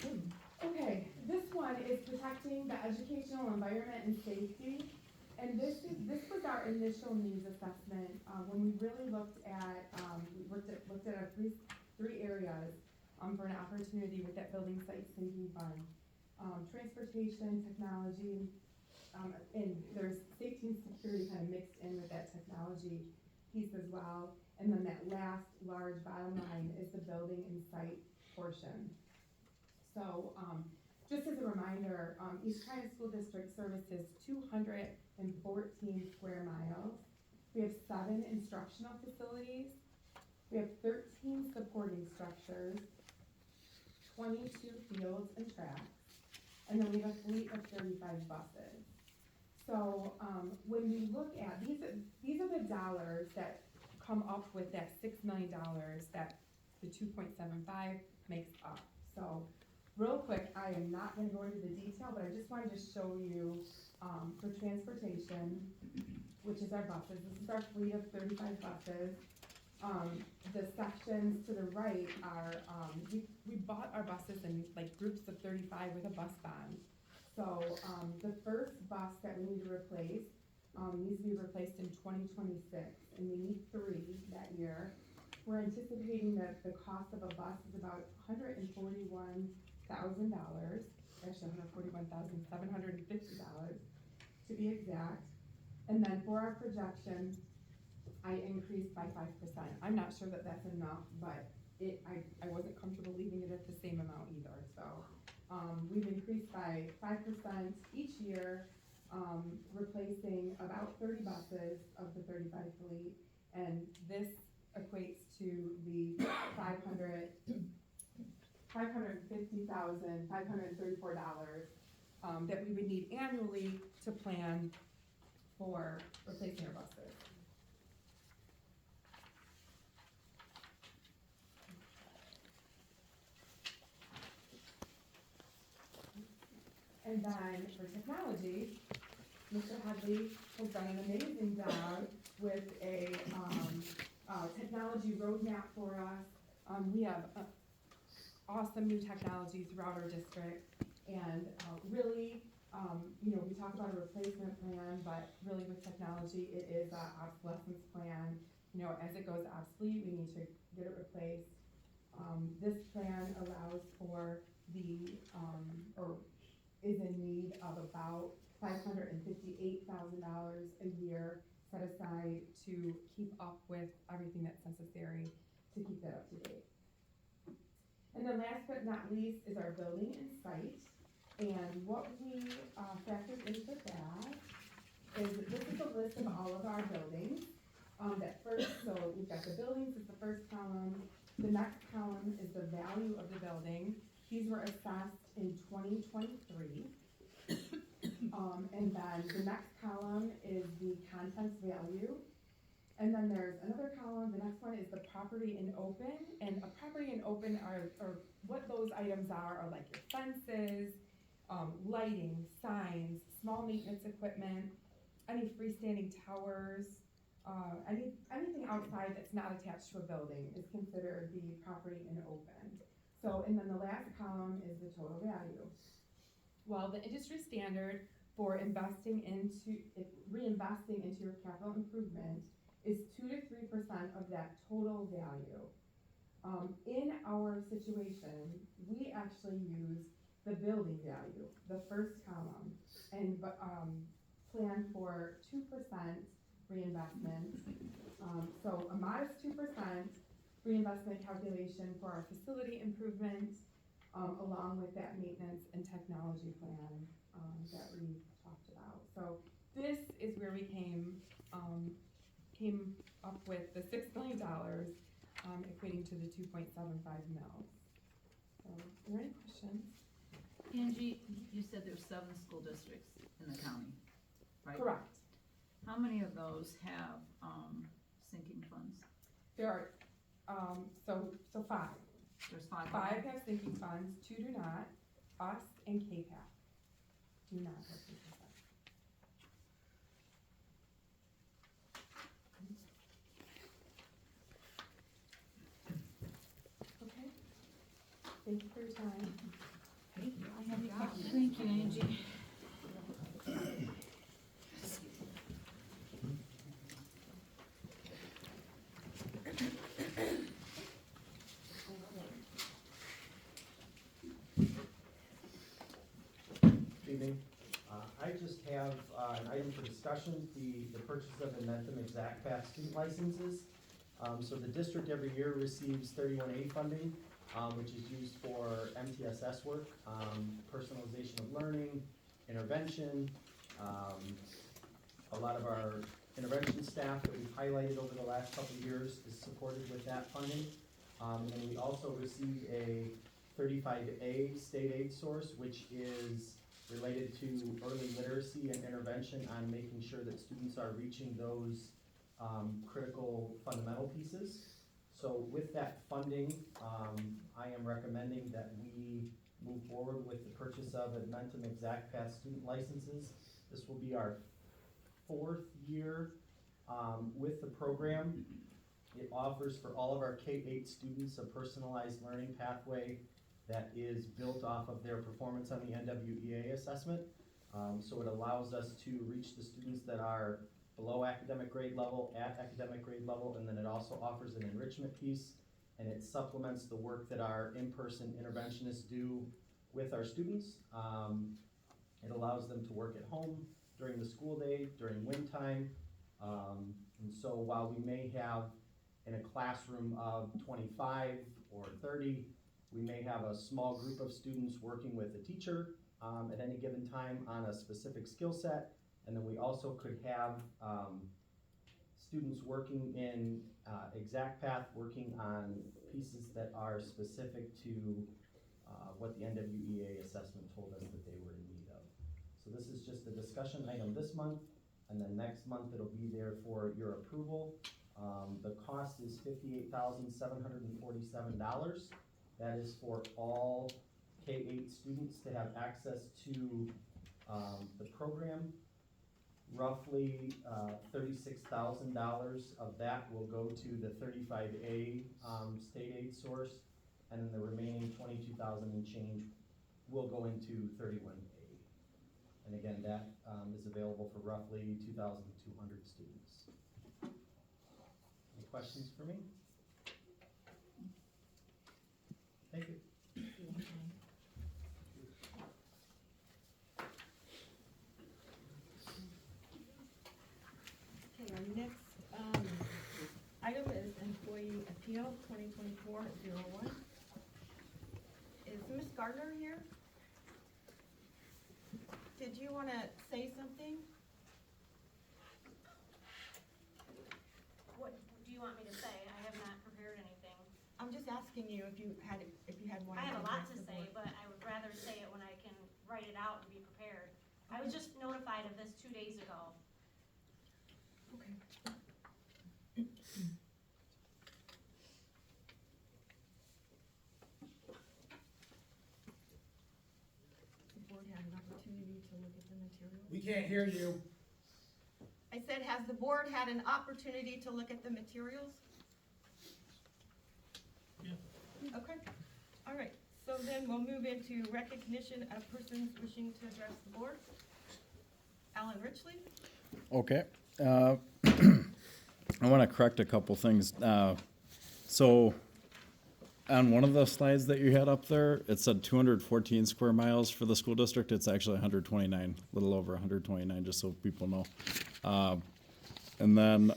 one? Okay, this one is protecting the educational environment and safety. And this was our initial needs assessment when we really looked at our three areas for an opportunity with that building site sinking fund. Transportation, technology, and there's safety and security kind of mixed in with that technology piece as well. And then that last large bottom line is the building and site portion. So just as a reminder, East China School District services 214 square miles. We have 7 instructional facilities. We have 13 supporting structures, 22 fields and tracks, and then we have a fleet of 35 buses. So when we look at, these are the dollars that come up with that $6 million that the 2.75 makes up. So real quick, I am not going to go into the detail, but I just wanted to show you for transportation, which is our buses. This is our fleet of 35 buses. The sections to the right are, we bought our buses in like groups of 35 with a bus bond. So the first bus that we need to replace needs to be replaced in 2026, and we need 3 that year. We're anticipating that the cost of a bus is about $141,000, actually $141,750 to be exact. And And then for our projection, I increased by 5%. I'm not sure that that's enough, but I wasn't comfortable leaving it at the same amount either, so. We've increased by 5% each year, replacing about 30 buses of the 35 fleet, and this equates to the $534 that we would need annually to plan for replacing our buses. And then for technology, Mr. Hadley has done an amazing job with a technology roadmap for us. We have awesome new technology throughout our district, and really, we talk about a replacement plan, but really with technology, it is an obsolescence plan. As it goes obsolete, we need to get it replaced. This plan allows for or is in need of about $558,000 a year set aside to keep up with everything that's necessary to keep that up to date. And then last but not least is our building and site. And what we factored into that is this is a list of all of our buildings. So we've got the buildings is the first column. The next column is the value of the building. These were assessed in 2023. And then the next column is the contents value. And then there's another column, the next one is the property in open. And a property in open are what those items are like your fences, lighting, signs, small maintenance equipment, any freestanding towers, anything outside that's not attached to a building is considered the property in open. So, and then the last column is the total value. Well, the industry standard for reinvesting into your capital improvement is 2 to 3% of that total value. In our situation, we actually use the building value, the first column, and plan for 2% reinvestment. So a modest 2% reinvestment calculation for our facility improvement, along with that maintenance and technology plan that we talked about. So this is where we came up with the $6 million, equating to the 2.75 mils. So, are there any questions? Angie, you said there's 7 school districts in the county, right? Correct. How many of those have sinking funds? There are, so 5. There's 5. 5 have sinking funds, 2 do not. Us and KPAC do not have sinking funds. Okay. Thank you for your time. Thank you. I have any questions. Thank you, Angie. Evening. I just have an item for discussion, the purchase of Inventum Exact Path student licenses. So the district every year receives 31A funding, which is used for MTSS work, personalization of learning, intervention. A lot of our intervention staff that we've highlighted over the last couple of years is supported with that funding. And we also receive a 35A state aid source, which is related to early literacy and intervention on making sure that students are reaching those critical fundamental pieces. So with that funding, I am recommending that we move forward with the purchase of Inventum Exact Path student licenses. This will be our 4th year with the program. It offers for all of our K-8 students a personalized learning pathway that is built off of their performance on the NWEA assessment. So it allows us to reach the students that are below academic grade level, at academic grade level, and then it also offers an enrichment piece, and it supplements the work that our in-person interventionists do with our students. It allows them to work at home, during the school day, during wind time. And so while we may have in a classroom of 25 or 30, we may have a small group of students working with a teacher at any given time on a specific skill set. And then we also could have students working in Exact Path, working on pieces that are specific to what the NWEA assessment told us that they were in need of. So this is just a discussion item this month, and then next month it'll be there for your approval. The cost is $58,747. That is for all K-8 students to have access to the program. Roughly $36,000 of that will go to the 35A state aid source, and then the remaining 22,000 and change will go into 31A. And again, that is available for roughly 2,200 students. Any questions for me? Thank you. Okay, our next item is Employee Appeal 2024-01. Is Ms. Gardner here? Did you want to say something? What do you want me to say? I have not prepared anything. I'm just asking you if you had one. I have a lot to say, but I would rather say it when I can write it out and be prepared. I was just notified of this 2 days ago. Okay. The board had an opportunity to look at the materials. We can't hear you. I said, has the board had an opportunity to look at the materials? Yeah. Okay, all right, so then we'll move into recognition of persons wishing to address the board. Alan Richley? Okay. I want to correct a couple things. So on one of the slides that you had up there, it said 214 square miles for the school district. It's actually 129, a little over 129, just so people know. And then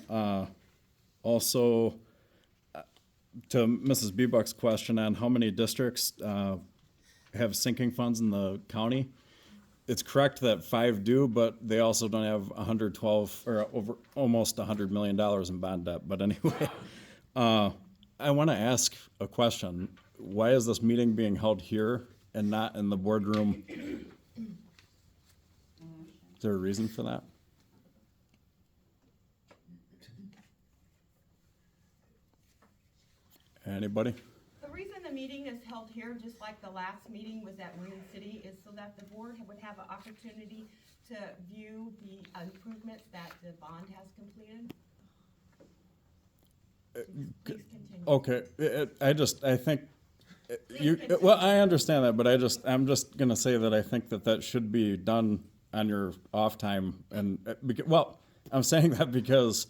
also to Mrs. Biebuck's question on how many districts have sinking funds in the county, it's correct that 5 do, but they also don't have 112 or over almost $100 million in bond debt. But anyway, I want to ask a question. Why is this meeting being held here and not in the boardroom? Is there a reason for that? Anybody? The reason the meeting is held here, just like the last meeting was at Marine City, is so that the board would have an opportunity to view the improvements that the bond has completed. Please continue. Okay, I think well, I understand that, but I'm just gonna say that I think that should be done on your off time, and well, I'm saying that because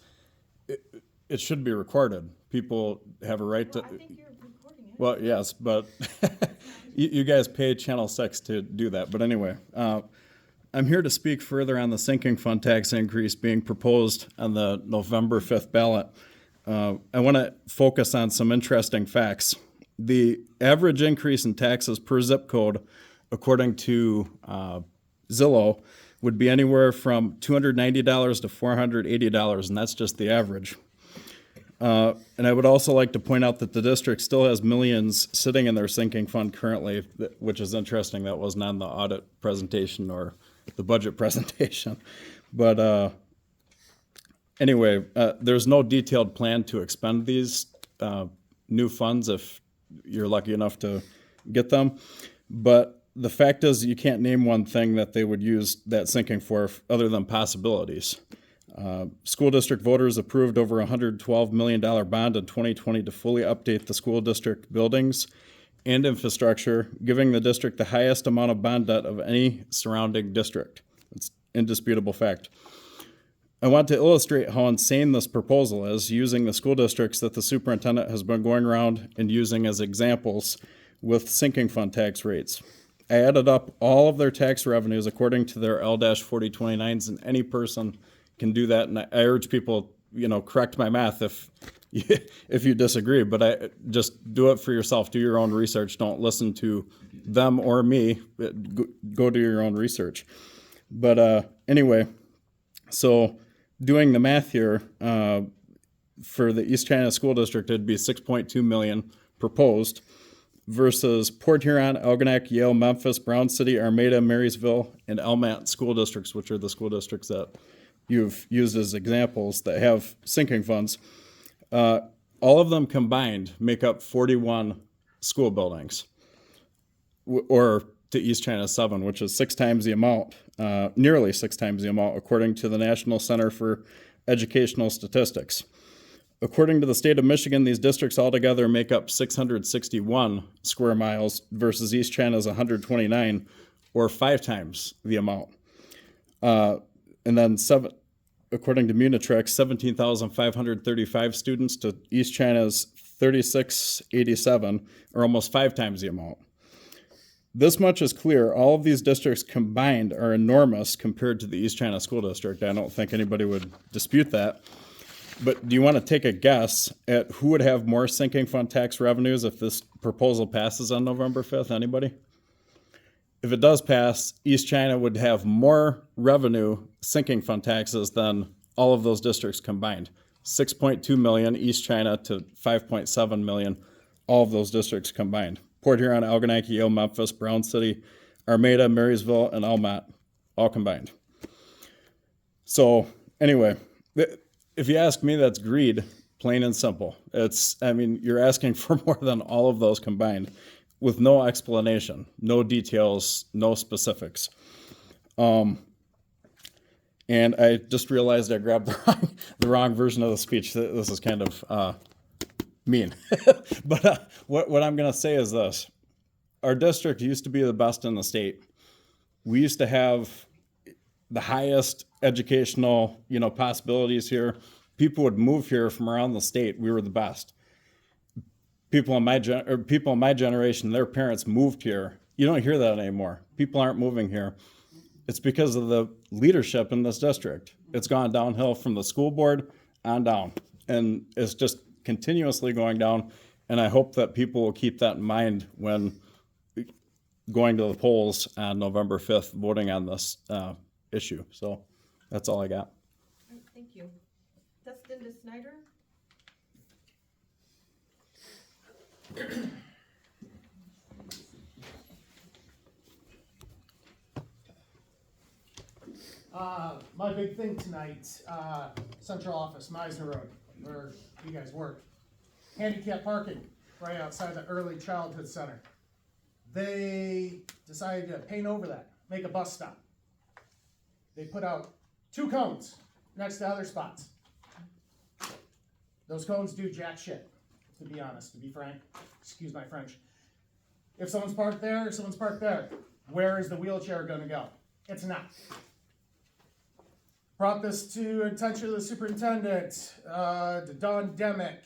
it should be recorded. People have a right to. I think you're recording it. Well, yes, but you guys pay Channel 6 to do that. But anyway, I'm here to speak further on the sinking fund tax increase being proposed on the November 5th ballot. I want to focus on some interesting facts. The average increase in taxes per zip code, according to Zillow, would be anywhere from $290 to $480, and that's just the average. And I would also like to point out that the district still has millions sitting in their sinking fund currently, which is interesting. That wasn't on the audit presentation or the budget presentation. But anyway, there's no detailed plan to expend these new funds if you're lucky enough to get them. But the fact is you can't name one thing that they would use that sinking for other than possibilities. School district voters approved over $112 million bond in 2020 to fully update the school district buildings and infrastructure, giving the district the highest amount of bond debt of any surrounding district. It's indisputable fact. I want to illustrate how insane this proposal is, using the school districts that the superintendent has been going around and using as examples with sinking fund tax rates. I added up all of their tax revenues according to their L-4029s, and any person can do that. And I urge people, correct my math if you disagree, but I just do it for yourself. Do your own research. Don't listen to them or me. Go do your own research. But anyway, so doing the math here, for the East China School District, it'd be $6.2 million proposed versus Port Huron, Algonac, Yale, Memphis, Brown City, Armada, Marysville, and Elmat school districts, which are the school districts that you've used as examples that have sinking funds. All of them combined make up 41 school buildings, or to East China 7, which is 6 times the amount, nearly 6 times the amount, according to the National Center for Educational Statistics. According to the state of Michigan, these districts altogether make up 661 square miles versus East China's 129, or 5 times the amount. And then according to Munitrix, 17,535 students to East China's 3,687, or almost 5 times the amount. This much is clear. All of these districts combined are enormous compared to the East China School District. I don't think anybody would dispute that. But do you want to take a guess at who would have more sinking fund tax revenues if this proposal passes on November 5th? Anybody? If it does pass, East China would have more revenue sinking fund taxes than all of those districts combined. 6.2 million East China to 5.7 million, all of those districts combined. Port Huron, Algonac, Yale, Memphis, Brown City, Armada, Marysville, and Elmat, all combined. So anyway, if you ask me, that's greed, plain and simple. You're asking for more than all of those combined with no explanation, no details, no specifics. And I just realized I grabbed the wrong version of the speech. This is kind of mean. But what I'm going to say is this. Our district used to be the best in the state. We used to have the highest educational, possibilities here. People would move here from around the state. We were the best. People in my generation, their parents moved here. You don't hear that anymore. People aren't moving here. It's because of the leadership in this district. It's gone downhill from the school board on down, and it's just continuously going down. And I hope that people will keep that in mind when going to the polls on November 5th, voting on this issue. So that's all I got. All right, thank you. Dustin DeSnyder? My big thing tonight, central office, Meisner Road, where you guys work. Handicap parking right outside the Early Childhood Center. They decided to paint over that, make a bus stop. They put out 2 cones next to other spots. Those cones do jack shit, to be honest, to be frank. Excuse my French. If someone's parked there or someone's parked there, where is the wheelchair gonna go? It's not. Brought this to attention of the superintendent, to Don Demick.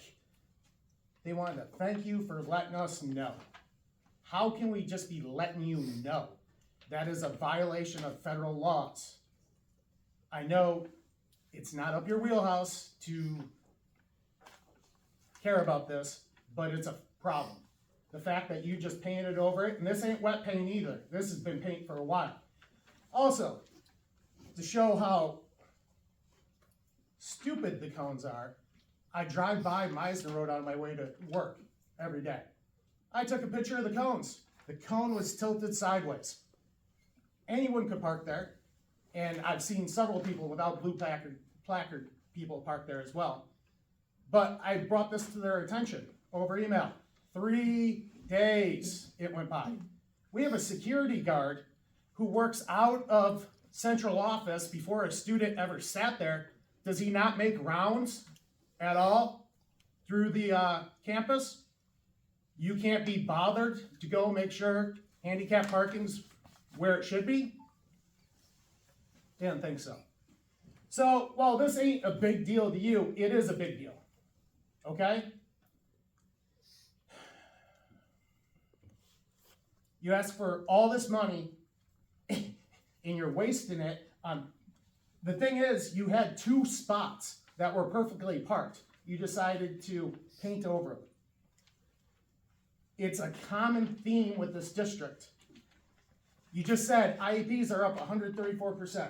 They wanted to thank you for letting us know. How can we just be letting you know? That is a violation of federal laws. I know it's not up your wheelhouse to care about this, but it's a problem. The fact that you just painted over it, and this ain't wet paint either. This has been paint for a while. Also, to show how stupid the cones are, I drive by Meisner Road on my way to work every day. I took a picture of the cones. The cone was tilted sideways. Anyone could park there, and I've seen several people without blue placard people park there as well. But I brought this to their attention over email. 3 days it went by. We have a security guard who works out of central office before a student ever sat there. Does he not make rounds at all through the campus? You can't be bothered to go make sure handicap parking's where it should be? Didn't think so. So, while this ain't a big deal to you, it is a big deal. Okay? You ask for all this money and you're wasting it on, the thing is, you had 2 spots that were perfectly parked. You decided to paint over them. It's a common theme with this district. You just said IEPs are up 134%.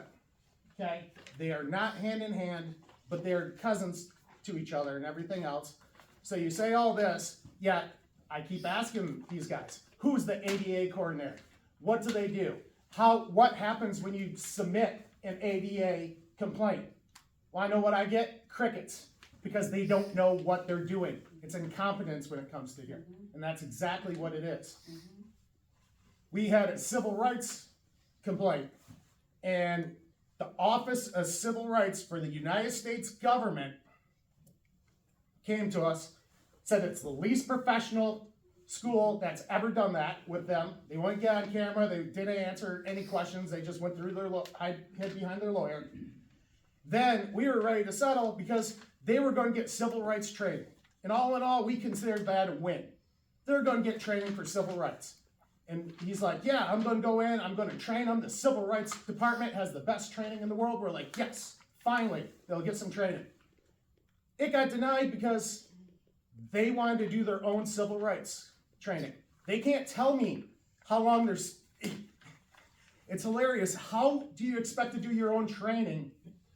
Okay? They are not hand in hand, but they're cousins to each other and everything else. So you say all this, yet I keep asking these guys, who's the ADA coordinator? What do they do? What happens when you submit an ADA complaint? Well, I know what I get, crickets, because they don't know what they're doing. It's incompetence when it comes to here, and that's exactly what it is. We had a civil rights complaint, and the Office of Civil Rights for the United States government came to us, said it's the least professional school that's ever done that with them. They wouldn't get on camera, they didn't answer any questions, they just went through their, hid behind their lawyer. Then we were ready to settle because they were going to get civil rights training. And all in all, we considered that a win. They're going to get training for civil rights. And he's like, yeah, I'm going to go in, I'm going to train them. The civil rights department has the best training in the world. We're like, yes, finally, they'll get some training. It got denied because they wanted to do their own civil rights training. They can't tell me how long there's, it's hilarious. How do you expect to do your own training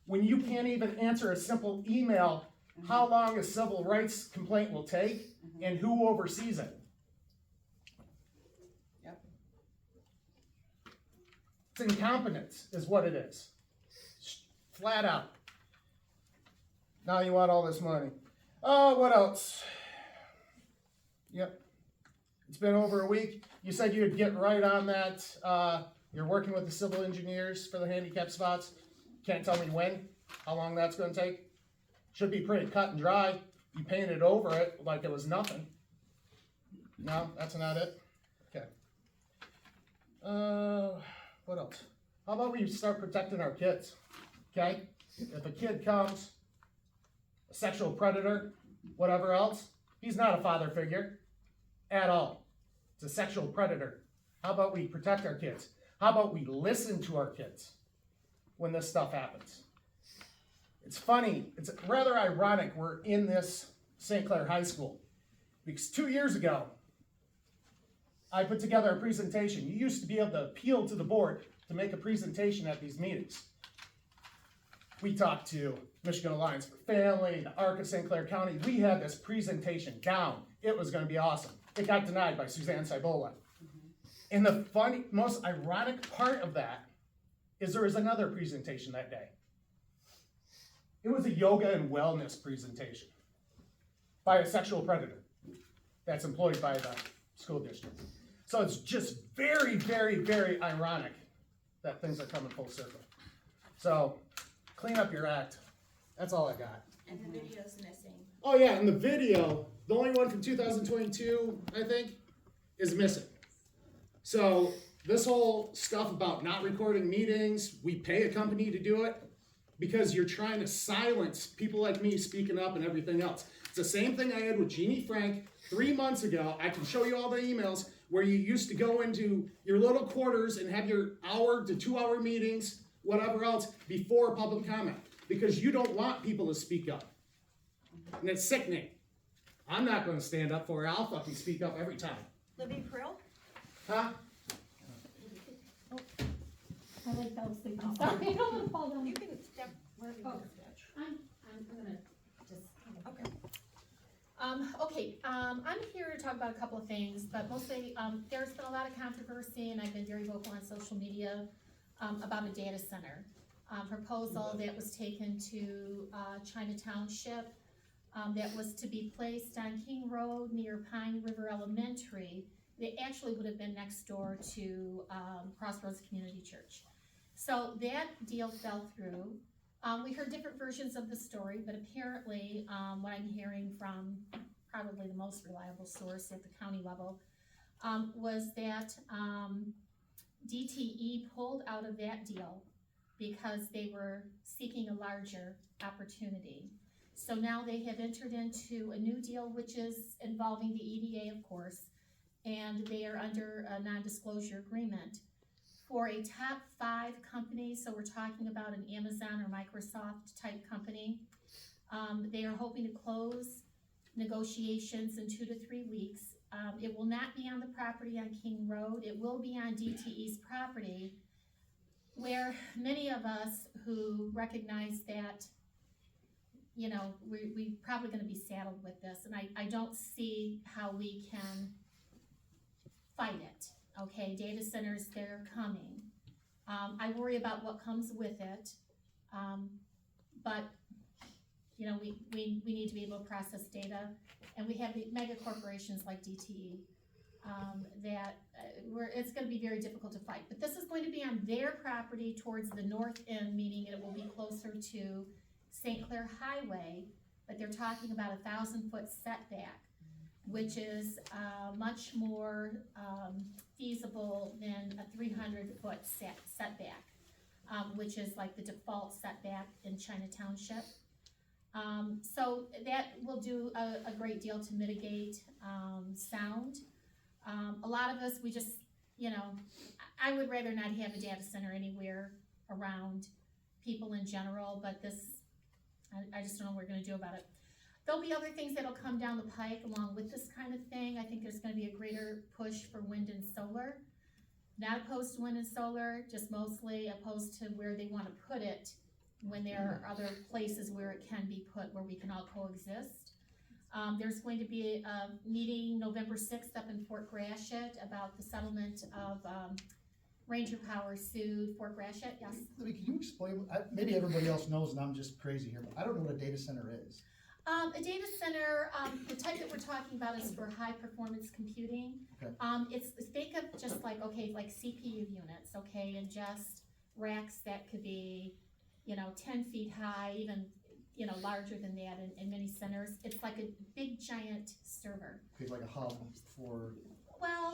when you can't even answer a simple email how long a civil rights complaint will take and who oversees it? Yep. It's incompetence is what it is. Flat out. Now you want all this money. Oh, what else? Yep. It's been over a week. You said you'd get right on that. You're working with the civil engineers for the handicap spots. Can't tell me when, how long that's going to take. Should be pretty cut and dry. You painted over it like it was nothing. No, that's not it? Okay. What else? How about we start protecting our kids? Okay? If a kid comes, a sexual predator, whatever else, he's not a father figure at all. It's a sexual predator. How about we protect our kids? How about we listen to our kids when this stuff happens? It's funny, it's rather ironic we're in this St. Clair High School, because 2 years ago, I put together a presentation. You used to be able to appeal to the board to make a presentation at these meetings. We talked to Michigan Alliance for Family, the ARC of St. Clair County. We had this presentation down. It was going to be awesome. It got denied by Suzanne Cibola. And the funny, most ironic part of that is there was another presentation that day. It was a yoga and wellness presentation by a sexual predator that's employed by the school district. So it's just very, very, very ironic that things are coming full circle. So clean up your act. That's all I got. And the video's missing. Oh yeah, and the video, the only one from 2022, I think, is missing. So this whole stuff about not recording meetings, we pay a company to do it because you're trying to silence people like me speaking up and everything else. It's the same thing I had with Jeannie Frank 3 months ago. I can show you all the emails where you used to go into your little quarters and have your hour to 2 hour meetings, whatever else, before public comment, because you don't want people to speak up. And it's sickening. I'm not going to stand up for it. I'll fucking speak up every time. Libby Krill? Huh? I like those things. Sorry, I don't want to fall down. You can step where you want. I'm gonna just. Okay. I'm here to talk about a couple of things, but mostly, there's been a lot of controversy, and I've been very vocal on social media, about a data center. Proposal that was taken to, China Township, that was to be placed on King Road near Pine River Elementary. It actually would have been next door to, Crossroads Community Church. So that deal fell through. We heard different versions of the story, but apparently, what I'm hearing from probably the most reliable source at the county level, was that DTE pulled out of that deal because they were seeking a larger opportunity. So now they have entered into a new deal, which is involving the EDA, of course, and they are under a non-disclosure agreement for a top 5 company, so we're talking about an Amazon or Microsoft type company. They are hoping to close negotiations in 2 to 3 weeks. It will not be on the property on King Road, it will be on DTE's property, where many of us who recognize that, you know, we probably gonna be saddled with this, and I don't see how we can fight it, okay? Data centers, they're coming. I worry about what comes with it, but, you know, we need to be able to process data, and we have the mega corporations like DTE, that it's gonna be very difficult to fight. But this is going to be on their property towards the north end, meaning it will be closer to St. Clair Highway, but they're talking about 1,000-foot setback, which is much more feasible than a 300-foot setback, which is like the default setback in China Township. So that will do a great deal to mitigate sound. A lot of us, we just, you know, I would rather not have a data center anywhere around people in general, but this, I just don't know what we're gonna do about it. There'll be other things that'll come down the pike along with this kind of thing. I think there's gonna be a greater push for wind and solar. Not opposed to wind and solar, just mostly opposed to where they wanna put it when there are other places where it can be put, where we can all coexist. There's going to be a meeting November 6th up in Fort Gratiot about the settlement of Ranger Power sued Fort Gratiot, yes? Libby, can you explain, maybe everybody else knows and I'm just crazy here, but I don't know what a data center is. A data center, the type that we're talking about is for high performance computing. Okay. Think of just like, okay, like CPU units, okay, and just racks that could be, you know, 10 feet high, even, you know, larger than that in many centers. It's like a big giant server. Okay, like a hub for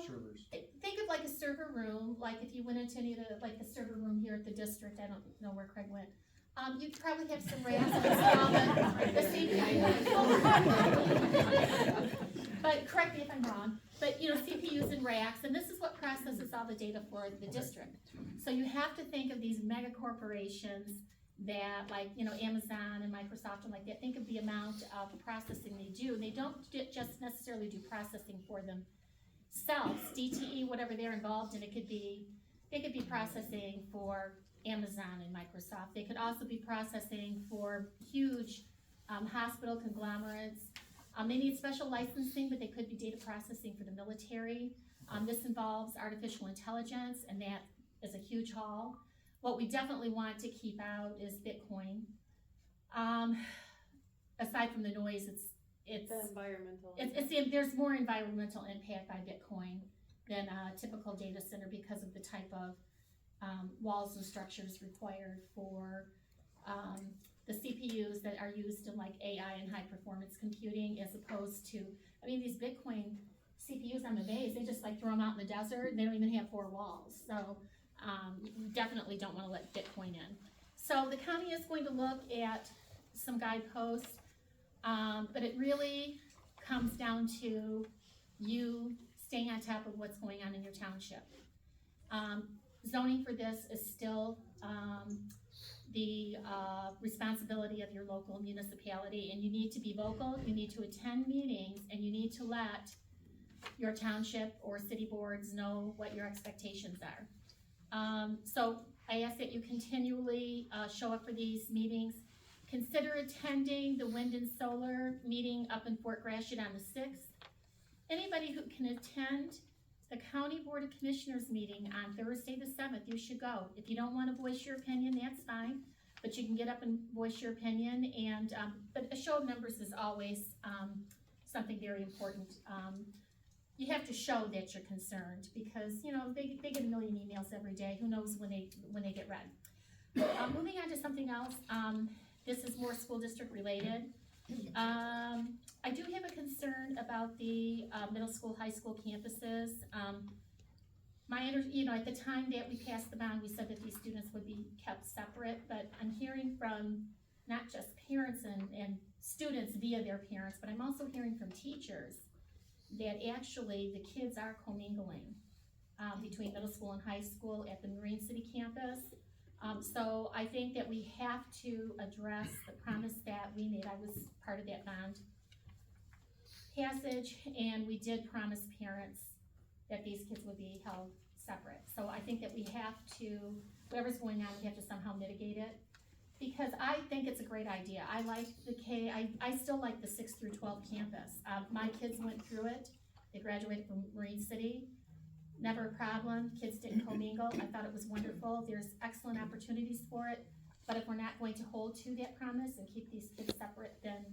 servers. Think of like a server room, like if you went into any of the, like the server room here at the district, I don't know where Craig went. You'd probably have some racks installed, the CPU. But correct me if I'm wrong, but you know, CPUs and racks, and this is what processes all the data for the district. So you have to think of these mega corporations that, like, you know, Amazon and Microsoft and like that, think of the amount of processing they do. And they don't just necessarily do processing for themselves. DTE, whatever they're involved in, they could be processing for Amazon and Microsoft. They could also be processing for huge hospital conglomerates. They need special licensing, but they could be data processing for the military. This involves artificial intelligence, and that is a huge haul. What we definitely want to keep out is Bitcoin. Aside from the noise, it's the environmental. There's more environmental impact by Bitcoin than a typical data center because of the type of walls and structures required for the CPUs that are used in like AI and high performance computing, as opposed to, I mean, these Bitcoin CPUs on the base, they just like throw them out in the desert and they don't even have 4 walls. So you definitely don't want to let Bitcoin in. So the county is going to look at some guideposts, but it really comes down to you staying on top of what's going on in your township. Zoning for this is still the responsibility of your local municipality, and you need to be vocal, you need to attend meetings, and you need to let your township or city boards know what your expectations are. So I ask that you continually show up for these meetings. Consider attending the wind and solar meeting up in Fort Gratiot on the 6th. Anybody who can attend the County Board of Commissioners meeting on Thursday the 7th, you should go. If you don't want to voice your opinion, that's fine, but you can get up and voice your opinion. And but a show of numbers is always something very important. You have to show that you're concerned, because you know they get a million emails every day. Who knows when they get read? Moving on to something else. This is more school district related. I do have a concern about the middle school, high school campuses. You know, at the time that we passed the bond, we said that these students would be kept separate, but I'm hearing from not just parents and students via their parents, but I'm also hearing from teachers that actually the kids are commingling between middle school and high school at the Marine City campus. So I think that we have to address the promise that we made. I was part of that bond passage, and we did promise parents that these kids would be held separate. So I think that we have to, whatever's going on, we have to somehow mitigate it. Because I think it's a great idea. I like the I still like the 6 through 12 campus. My kids went through it. They graduated from Marine City. Never a problem. Kids didn't commingle. I thought it was wonderful. There's excellent opportunities for it. But if we're not going to hold to that promise and keep these kids separate, then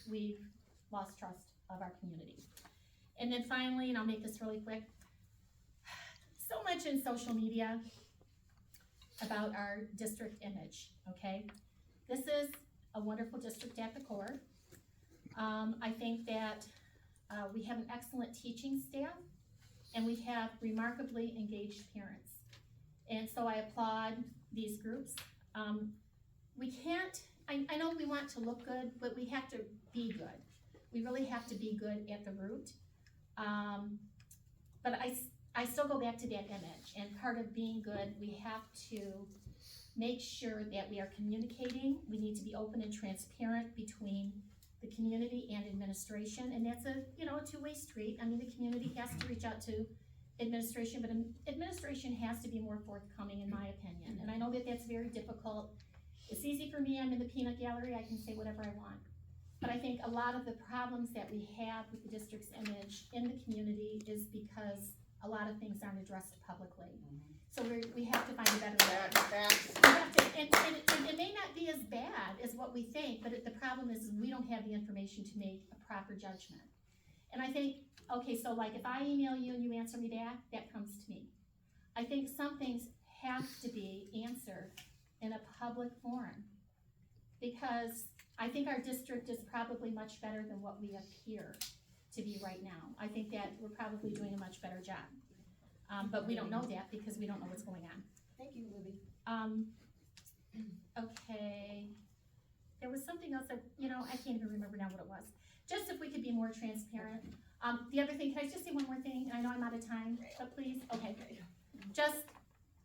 we've lost trust of our community. And then finally, and I'll make this really quick, so much in social media about our district image, okay? This is a wonderful district at the core. I think that we have an excellent teaching staff, and we have remarkably engaged parents. And so I applaud these groups. We can't, I know we want to look good, but we have to be good. We really have to be good at the root. But I still go back to that image, and part of being good, we have to make sure that we are communicating. We need to be open and transparent between the community and administration, and that's a two-way street. I mean, the community has to reach out to administration, but administration has to be more forthcoming, in my opinion. And I know that that's very difficult. It's easy for me. I'm in the peanut gallery. I can say whatever I want. But I think a lot of the problems that we have with the district's image in the community is because a lot of things aren't addressed publicly. So we have to find a better way. And it may not be as bad as what we think, but the problem is we don't have the information to make a proper judgment. And I think, okay, so like if I email you and you answer me back, that comes to me. I think some things have to be answered in a public forum, because I think our district is probably much better than what we appear to be right now. I think that we're probably doing a much better job. But we don't know that because we don't know what's going on. Thank you, Libby. Okay. There was something else that, I can't even remember now what it was. Just if we could be more transparent. The other thing, can I just say one more thing? And I know I'm out of time, but please, okay.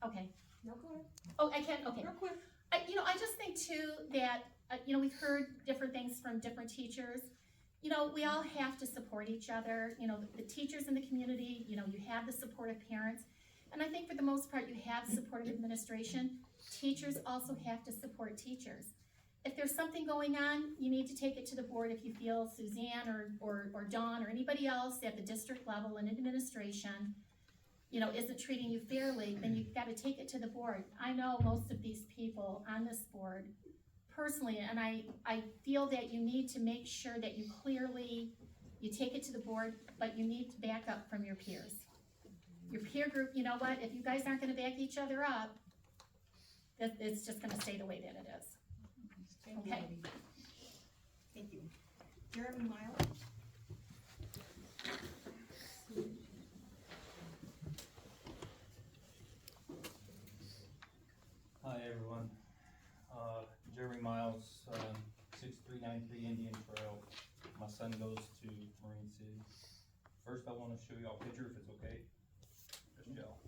Okay. No, go ahead. Oh, I can, okay. Real quick. I just think too that, we've heard different things from different teachers. We all have to support each other. The teachers in the community, you have the support of parents. And I think for the most part, you have supportive administration. Teachers also have to support teachers. If there's something going on, you need to take it to the board if you feel Suzanne or Dawn or anybody else at the district level in administration, isn't treating you fairly, then you've got to take it to the board. I know most of these people on this board personally, and I feel that you need to make sure that you take it to the board, but you need to back up from your peers. Your peer group, you know what, if you guys aren't gonna back each other up, it's just gonna stay the way that it is. Okay? Thank you. Jeremy Miles? Hi everyone, Jeremy Miles, 6393 Indian Trail. My son goes to Marine City. First I want to show y'all a picture if it's okay. Just y'all.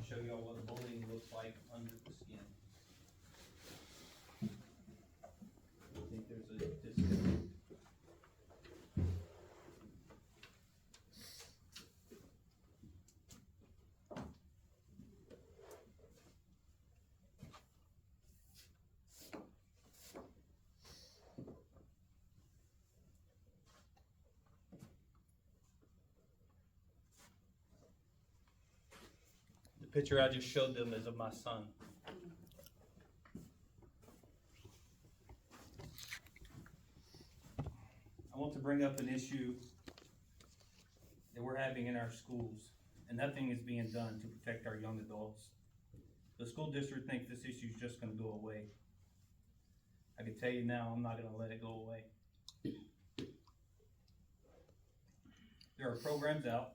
Show y'all what bullying looks like under the skin. I think there's a disconnect. The picture I just showed them is of my son. I want to bring up an issue that we're having in our schools, and nothing is being done to protect our young adults. The school district thinks this issue is just going to go away. I can tell you now, I'm not going to let it go away. There are programs out.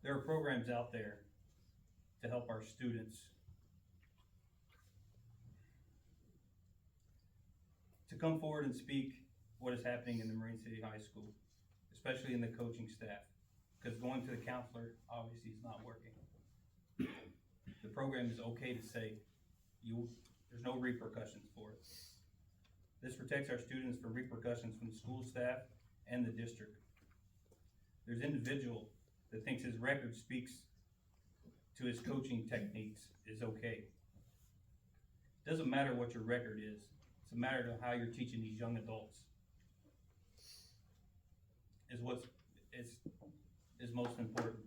There are programs out there to help our students to come forward and speak what is happening in the Marine City High School, especially in the coaching staff, because going to the counselor obviously is not working. The program is okay to say, there's no repercussions for it. This protects our students from repercussions from the school staff and the district. There's an individual that thinks his record speaks to his coaching techniques is okay. Doesn't matter what your record is. It's a matter of how you're teaching these young adults. Is most important.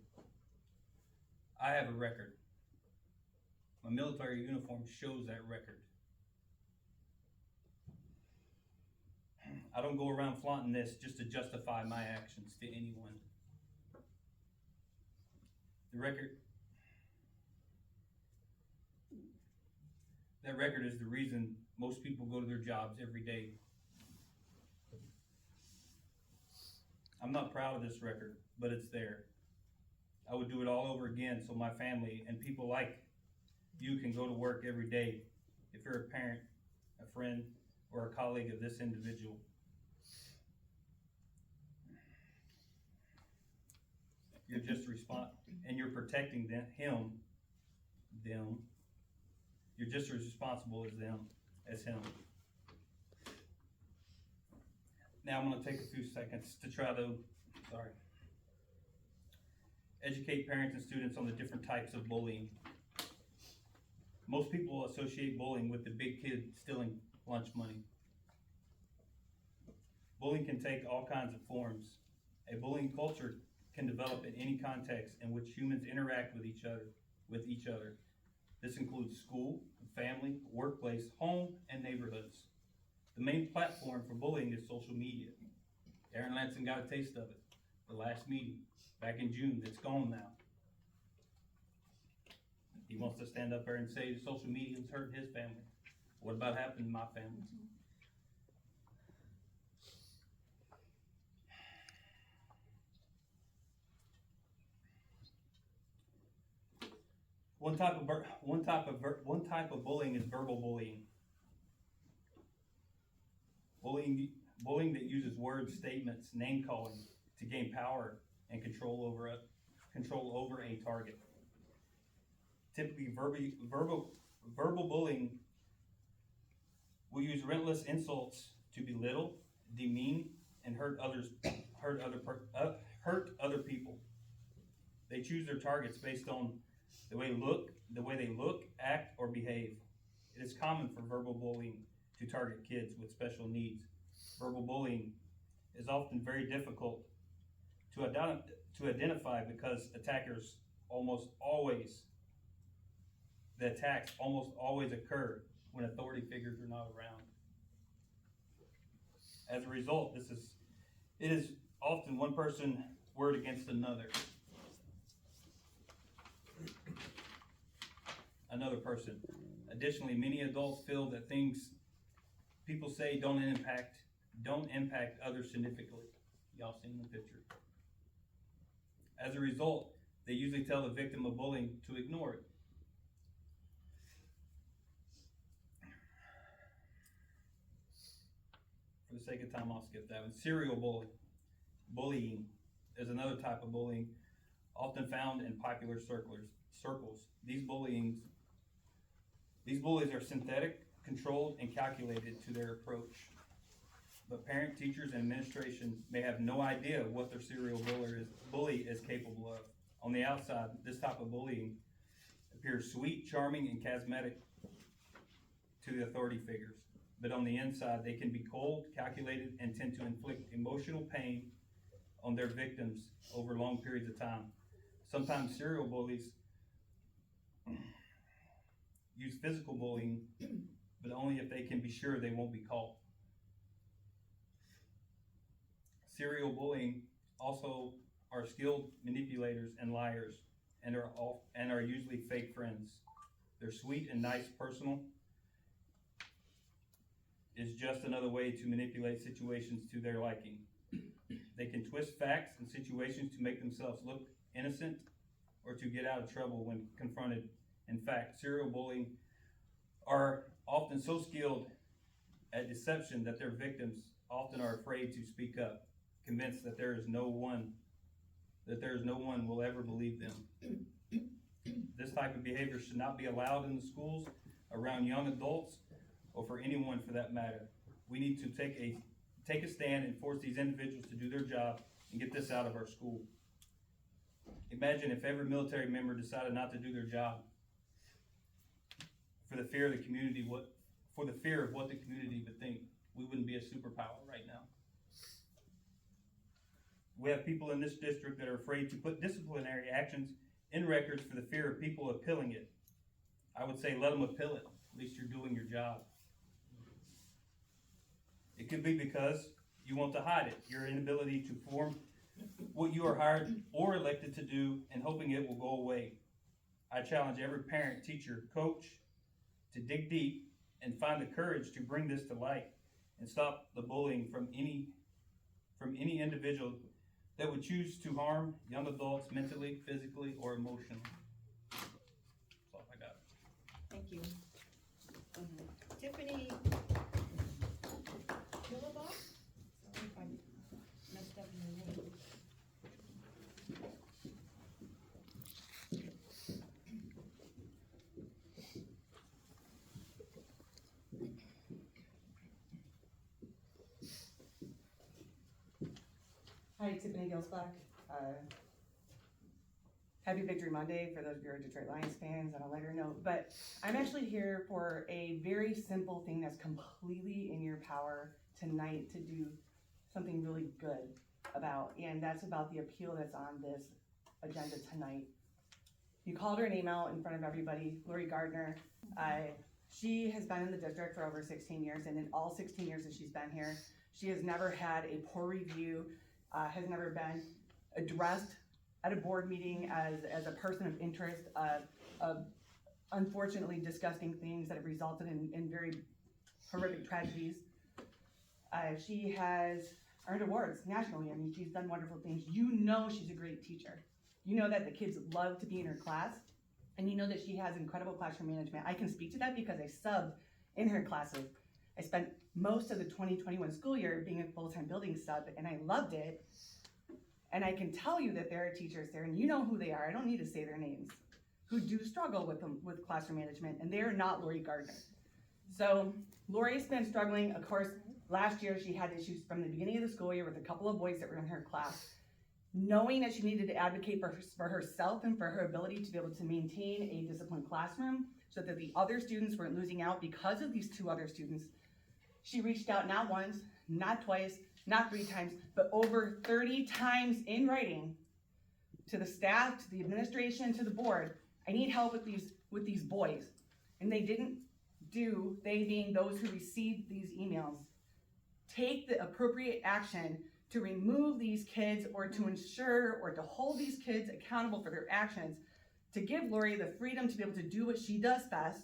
I have a record. My military uniform shows that record. I don't go around flaunting this just to justify my actions to anyone. That record is the reason most people go to their jobs every day. I'm not proud of this record, but it's there. I would do it all over again so my family and people like you can go to work every day if you're a parent, a friend, or a colleague of this individual. You're just and you're protecting them. You're just as responsible as him. Now I'm gonna take a few seconds to try to, educate parents and students on the different types of bullying. Most people associate bullying with the big kid stealing lunch money. Bullying can take all kinds of forms. A bullying culture can develop in any context in which humans interact with each other. This includes school, family, workplace, home, and neighborhoods. The main platform for bullying is social media. Aaron Lanson got a taste of it. The last meeting, back in June, it's gone now. He wants to stand up there and say social media's hurt his family. What about happened to my family? One type of bullying is verbal bullying. Bullying that uses words, statements, name calling to gain power and control over a target. Typically, verbal bullying will use relentless insults to belittle, demean, and hurt other people. They choose their targets based on the way they look, act, or behave. It is common for verbal bullying to target kids with special needs. Verbal bullying is often very difficult to identify because the attacks almost always occur when authority figures are not around. As a result, it is often one person's word against another person. Additionally, many adults feel that things people say don't impact others significantly. Y'all seen the picture. As a result, they usually tell the victim of bullying to ignore it. For the sake of time, I'll skip that one. Serial bullying is another type of bullying often found in popular circles. These bullies are synthetic, controlled, and calculated to their approach. But parent, teachers, and administration may have no idea what their serial bully is capable of. On the outside, this type of bullying appears sweet, charming, and charismatic to the authority figures. But on the inside, they can be cold, calculated, and tend to inflict emotional pain on their victims over long periods of time. Sometimes serial bullies use physical bullying, but only if they can be sure they won't be caught. Serial bullying also are skilled manipulators and liars, and are usually fake friends. Their sweet and nice personal is just another way to manipulate situations to their liking. They can twist facts and situations to make themselves look innocent or to get out of trouble when confronted. In fact, serial bullying are often so skilled at deception that their victims often are afraid to speak up. convinced that there is no one will ever believe them. This type of behavior should not be allowed in the schools, around young adults, or for anyone for that matter. We need to take a stand and force these individuals to do their job and get this out of our school. Imagine if every military member decided not to do their job for the fear of the community, what the community would think. We wouldn't be a superpower right now. We have people in this district that are afraid to put disciplinary actions in records for the fear of people appealing it. I would say let them appeal it. At least you're doing your job. It could be because you want to hide it, your inability to perform what you are hired or elected to do, and hoping it will go away. I challenge every parent, teacher, coach to dig deep and find the courage to bring this to light and stop the bullying from any individual that would choose to harm young adults mentally, physically, or emotionally. That's all I got. Thank you. Tiffany Killabaugh? Sorry if I messed up your name. Hi, Tiffany Gilsbach. Happy Victory Monday for those of you who are Detroit Lions fans on a lighter note. But I'm actually here for a very simple thing that's completely in your power tonight to do something really good about. And that's about the appeal that's on this agenda tonight. You called her name out in front of everybody, Lori Gardner. She has been in the district for over 16 years, and in all 16 years that she's been here, she has never had a poor review, has never been addressed at a board meeting as a person of interest, of unfortunately disgusting things that have resulted in very horrific tragedies. She has earned awards nationally. I mean, she's done wonderful things. You know she's a great teacher. You know that the kids love to be in her class, and you know that she has incredible classroom management. I can speak to that because I subbed in her classes. I spent most of the 2021 school year being a full-time building sub, and I loved it. And I can tell you that there are teachers there, and you know who they are, I don't need to say their names, who do struggle with classroom management, and they are not Lori Gardner. So Lori's been struggling. Of course, last year she had issues from the beginning of the school year with a couple of boys that were in her class. Knowing that she needed to advocate for herself and for her ability to be able to maintain a disciplined classroom so that the other students weren't losing out because of these two other students, she reached out not once, not twice, not 3 times, but over 30 times in writing to the staff, to the administration, to the board. I need help with these boys. And they didn't do, they being those who received these emails, take the appropriate action to remove these kids or to ensure or to hold these kids accountable for their actions, to give Lori the freedom to be able to do what she does best,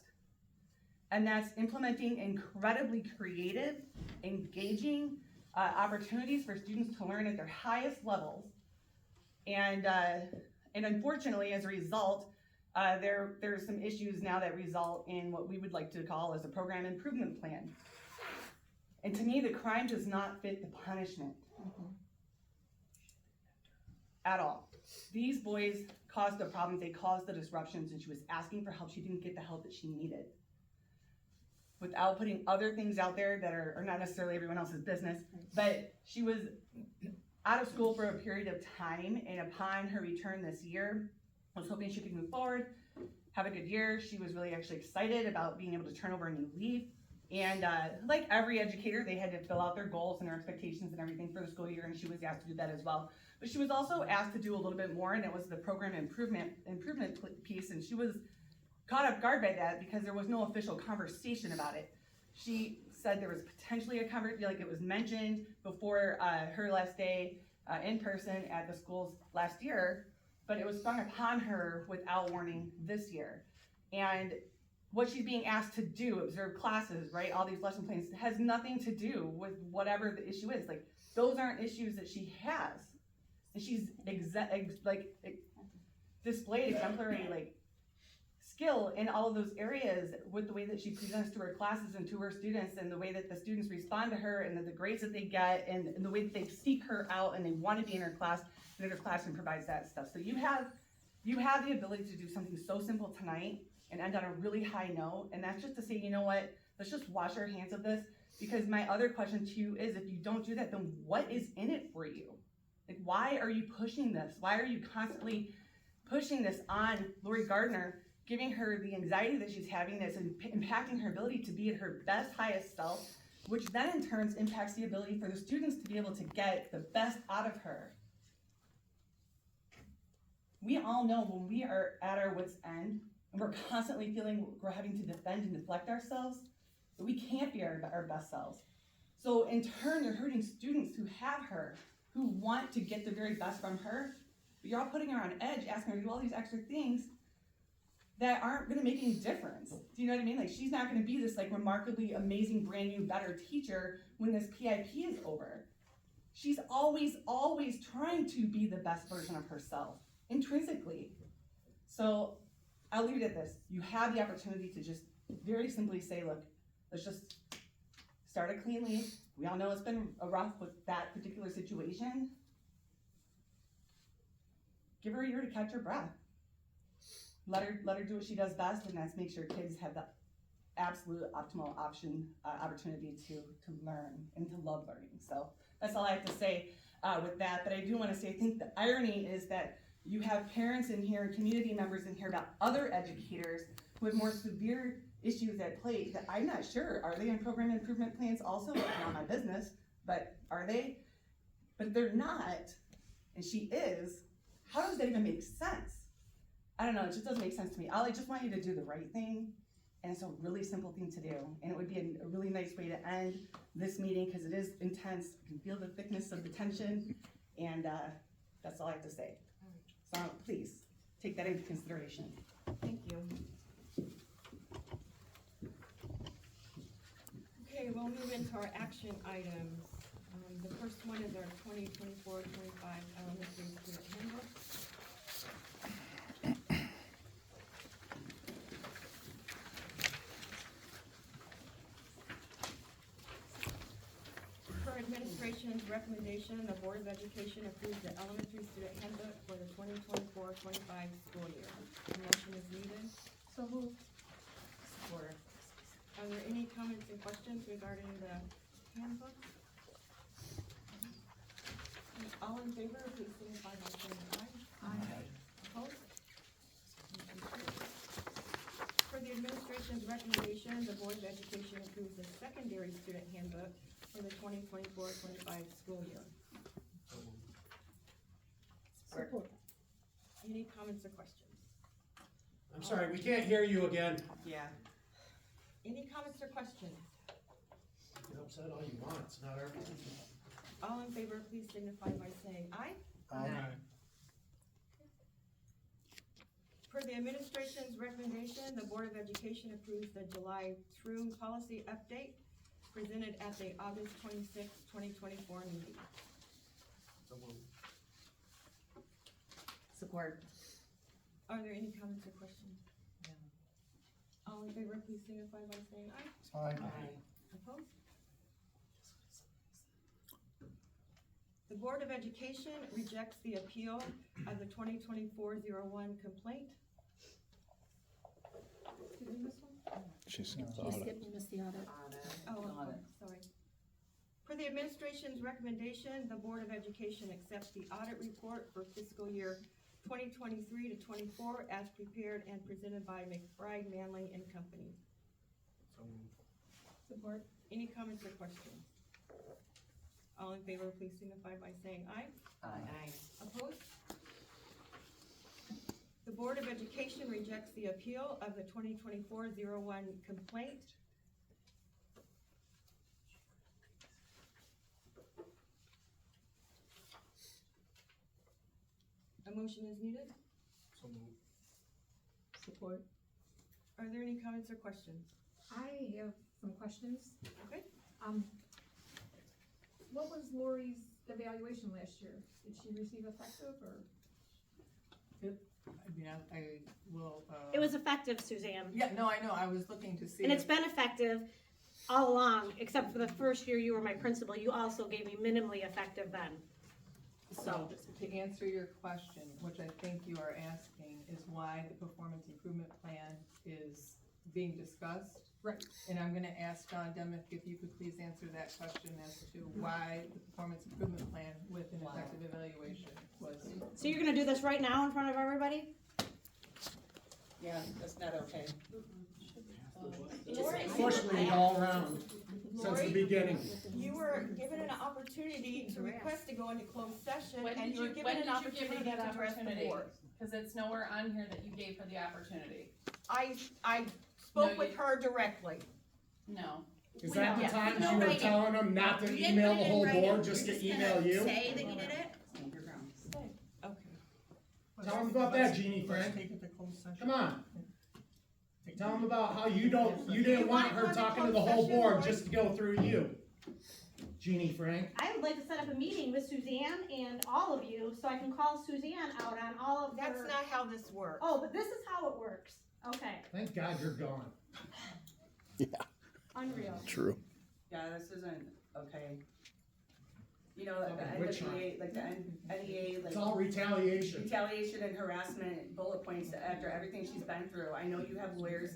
and that's implementing incredibly creative, engaging opportunities for students to learn at their highest levels. And unfortunately, as a result, there's some issues now that result in what we would like to call as a program improvement plan. And to me, the crime does not fit the punishment at all. These boys caused the problems, they caused the disruptions, and she was asking for help. She didn't get the help that she needed. Without putting other things out there that are not necessarily everyone else's business, but she was out of school for a period of time, and upon her return this year, I was hoping she could move forward, have a good year. She was really actually excited about being able to turn over a new leaf. And like every educator, they had to fill out their goals and their expectations and everything for the school year, and she was asked to do that as well. But she was also asked to do a little bit more, and it was the program improvement piece, and she was caught off guard by that because there was no official conversation about it. She said there was potentially a conversation, like it was mentioned before her last day in person at the schools last year, but it was sprung upon her without warning this year. And what she's being asked to do, observe classes, right, all these lesson plans, has nothing to do with whatever the issue is. Like, those aren't issues that she has. And she's displayed exemplary, like, skill in all of those areas with the way that she presents to her classes and to her students, and the way that the students respond to her, and the grades that they get, and the way that they seek her out and they want to be in her class, and that her classroom provides that stuff. So you have the ability to do something so simple tonight and end on a really high note, and that's just to say, you know what, let's just wash our hands of this, because my other question to you is, if you don't do that, then what is in it for you? Like, why are you pushing this? Why are you constantly pushing this on Lori Gardner, giving her the anxiety that she's having that's impacting her ability to be at her best, highest self, which then in turn impacts the ability for the students to be able to get the best out of her. We all know when we are at our wit's end and we're constantly feeling we're having to defend and deflect ourselves, that we can't be our best selves. So in turn, you're hurting students who have her, who want to get the very best from her, but you're all putting her on edge, asking her to do all these extra things that aren't gonna make any difference. Do you know what I mean? Like, she's not gonna be this like remarkably amazing, brand new, better teacher when this PIP is over. She's always trying to be the best version of herself, intrinsically. So I'll leave it at this. You have the opportunity to just very simply say, look, let's just start a clean leaf. We all know it's been rough with that particular situation. Give her a year to catch her breath. Let her do what she does best, and that's make sure kids have the absolute optimal opportunity to learn and to love learning. So that's all I have to say with that. But I do want to say, I think the irony is that you have parents in here and community members in here about other educators who have more severe issues at play that I'm not sure. Are they in program improvement plans also? It's not my business, but are they? But they're not, and she is. How does that even make sense? I don't know, it just doesn't make sense to me. I just want you to do the right thing, and it's a really simple thing to do. And it would be a really nice way to end this meeting, because it is intense. I can feel the thickness of the tension, and that's all I have to say. So please, take that into consideration. Thank you. Okay, we'll move into our action items. The first one is our 2024-25 elementary student handbook. Per administration's recommendation, the Board of Education approves the elementary student handbook for the 2024-25 school year. A motion is needed. So moved. Support. Are there any comments and questions regarding the handbook? All in favor, please signify by saying aye. Aye. Opposed? Motion carries. For the administration's recommendation, the Board of Education approves the secondary student handbook for the 2024-25 school year. Support. Any comments or questions? I'm sorry, we can't hear you again. Yeah. Any comments or questions? You can upset all you want, it's not our business. All in favor, please signify by saying aye. Aye. Per the administration's recommendation, the Board of Education approves the July TRUM policy update presented at the August 26, 2024 meeting. Support. Are there any comments or questions? All in favor, please signify by saying aye. Aye. Opposed? The Board of Education rejects the appeal of the 2024-01 complaint. Did we miss one? She skipped You skipped, you missed the audit. Oh, sorry. For the administration's recommendation, the Board of Education accepts the audit report for fiscal year 2023 to 24 as prepared and presented by McBride, Manley and Company. Support. Any comments or questions? All in favor, please signify by saying aye. Aye. Opposed? The Board of Education rejects the appeal of the 2024-01 complaint. A motion is needed. So moved. Support. Are there any comments or questions? I have some questions. Okay. What was Lori's evaluation last year? Did she receive effective or? I mean, I will, It was effective, Suzanne. Yeah, no, I know, I was looking to see. And it's if- been effective all along, except for the first year you were my principal. You also gave me minimally effective then. So, to answer your question, which I think you are asking, is why the performance improvement plan is being discussed. Right. And I'm gonna ask John Demick if you could please answer that question as to why the performance improvement plan with an effective evaluation was. So you're gonna do this right now in front of everybody? Yeah, that's not okay. Push me all around since the beginning. You were given an opportunity to request to go into closed session, When and did you were you, given when an did you give opportunity her to that address the opportunity? board. Cause it's nowhere on here that you gave her the opportunity. I No, spoke with you- her directly. No. Is that the Yes. time No you were writing. telling them not to You didn't email put the it in whole writing. board, just You're to just gonna email you? say that you did it? Tell them about that, Jeannie Frank. Come on. Tell them about how you didn't want her talking to the whole board just to go through you. Jeannie Frank. I would like to set up a meeting with Suzanne and all of you, so I can call Suzanne out on all of That's her. not how this works. Oh, but this is how it works. Okay, Thank God you're gone. unreal. True. Yeah, this isn't okay. You know, Fucking the witch hunt. NWA, like the NEA, like. It's all retaliation. Retaliation and harassment, bullet points after everything she's been through. I know you have lawyers.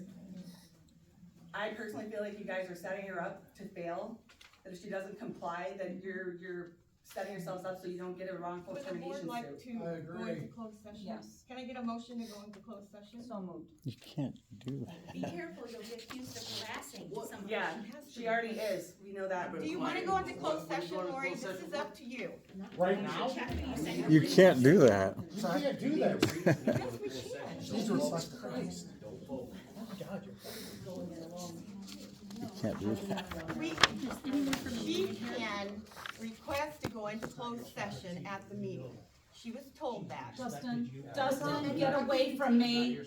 I personally feel like you guys are setting her up to fail, that if she doesn't comply, then you're setting yourselves up so you don't get a wrongful Would the board termination like suit. to go into closed session? Yes. Can I get a motion to go into closed session? So moved. You can't do that. Be careful, you'll get accused of harassing somebody. Yeah, she already is, we know that. Do you wanna go into closed session, Lori? This is up to you. Right now? You can't do that. You can't do that. Jesus Christ. You can't do that. She can request to go into closed session at the meeting. She was told that. Dustin, get away from me.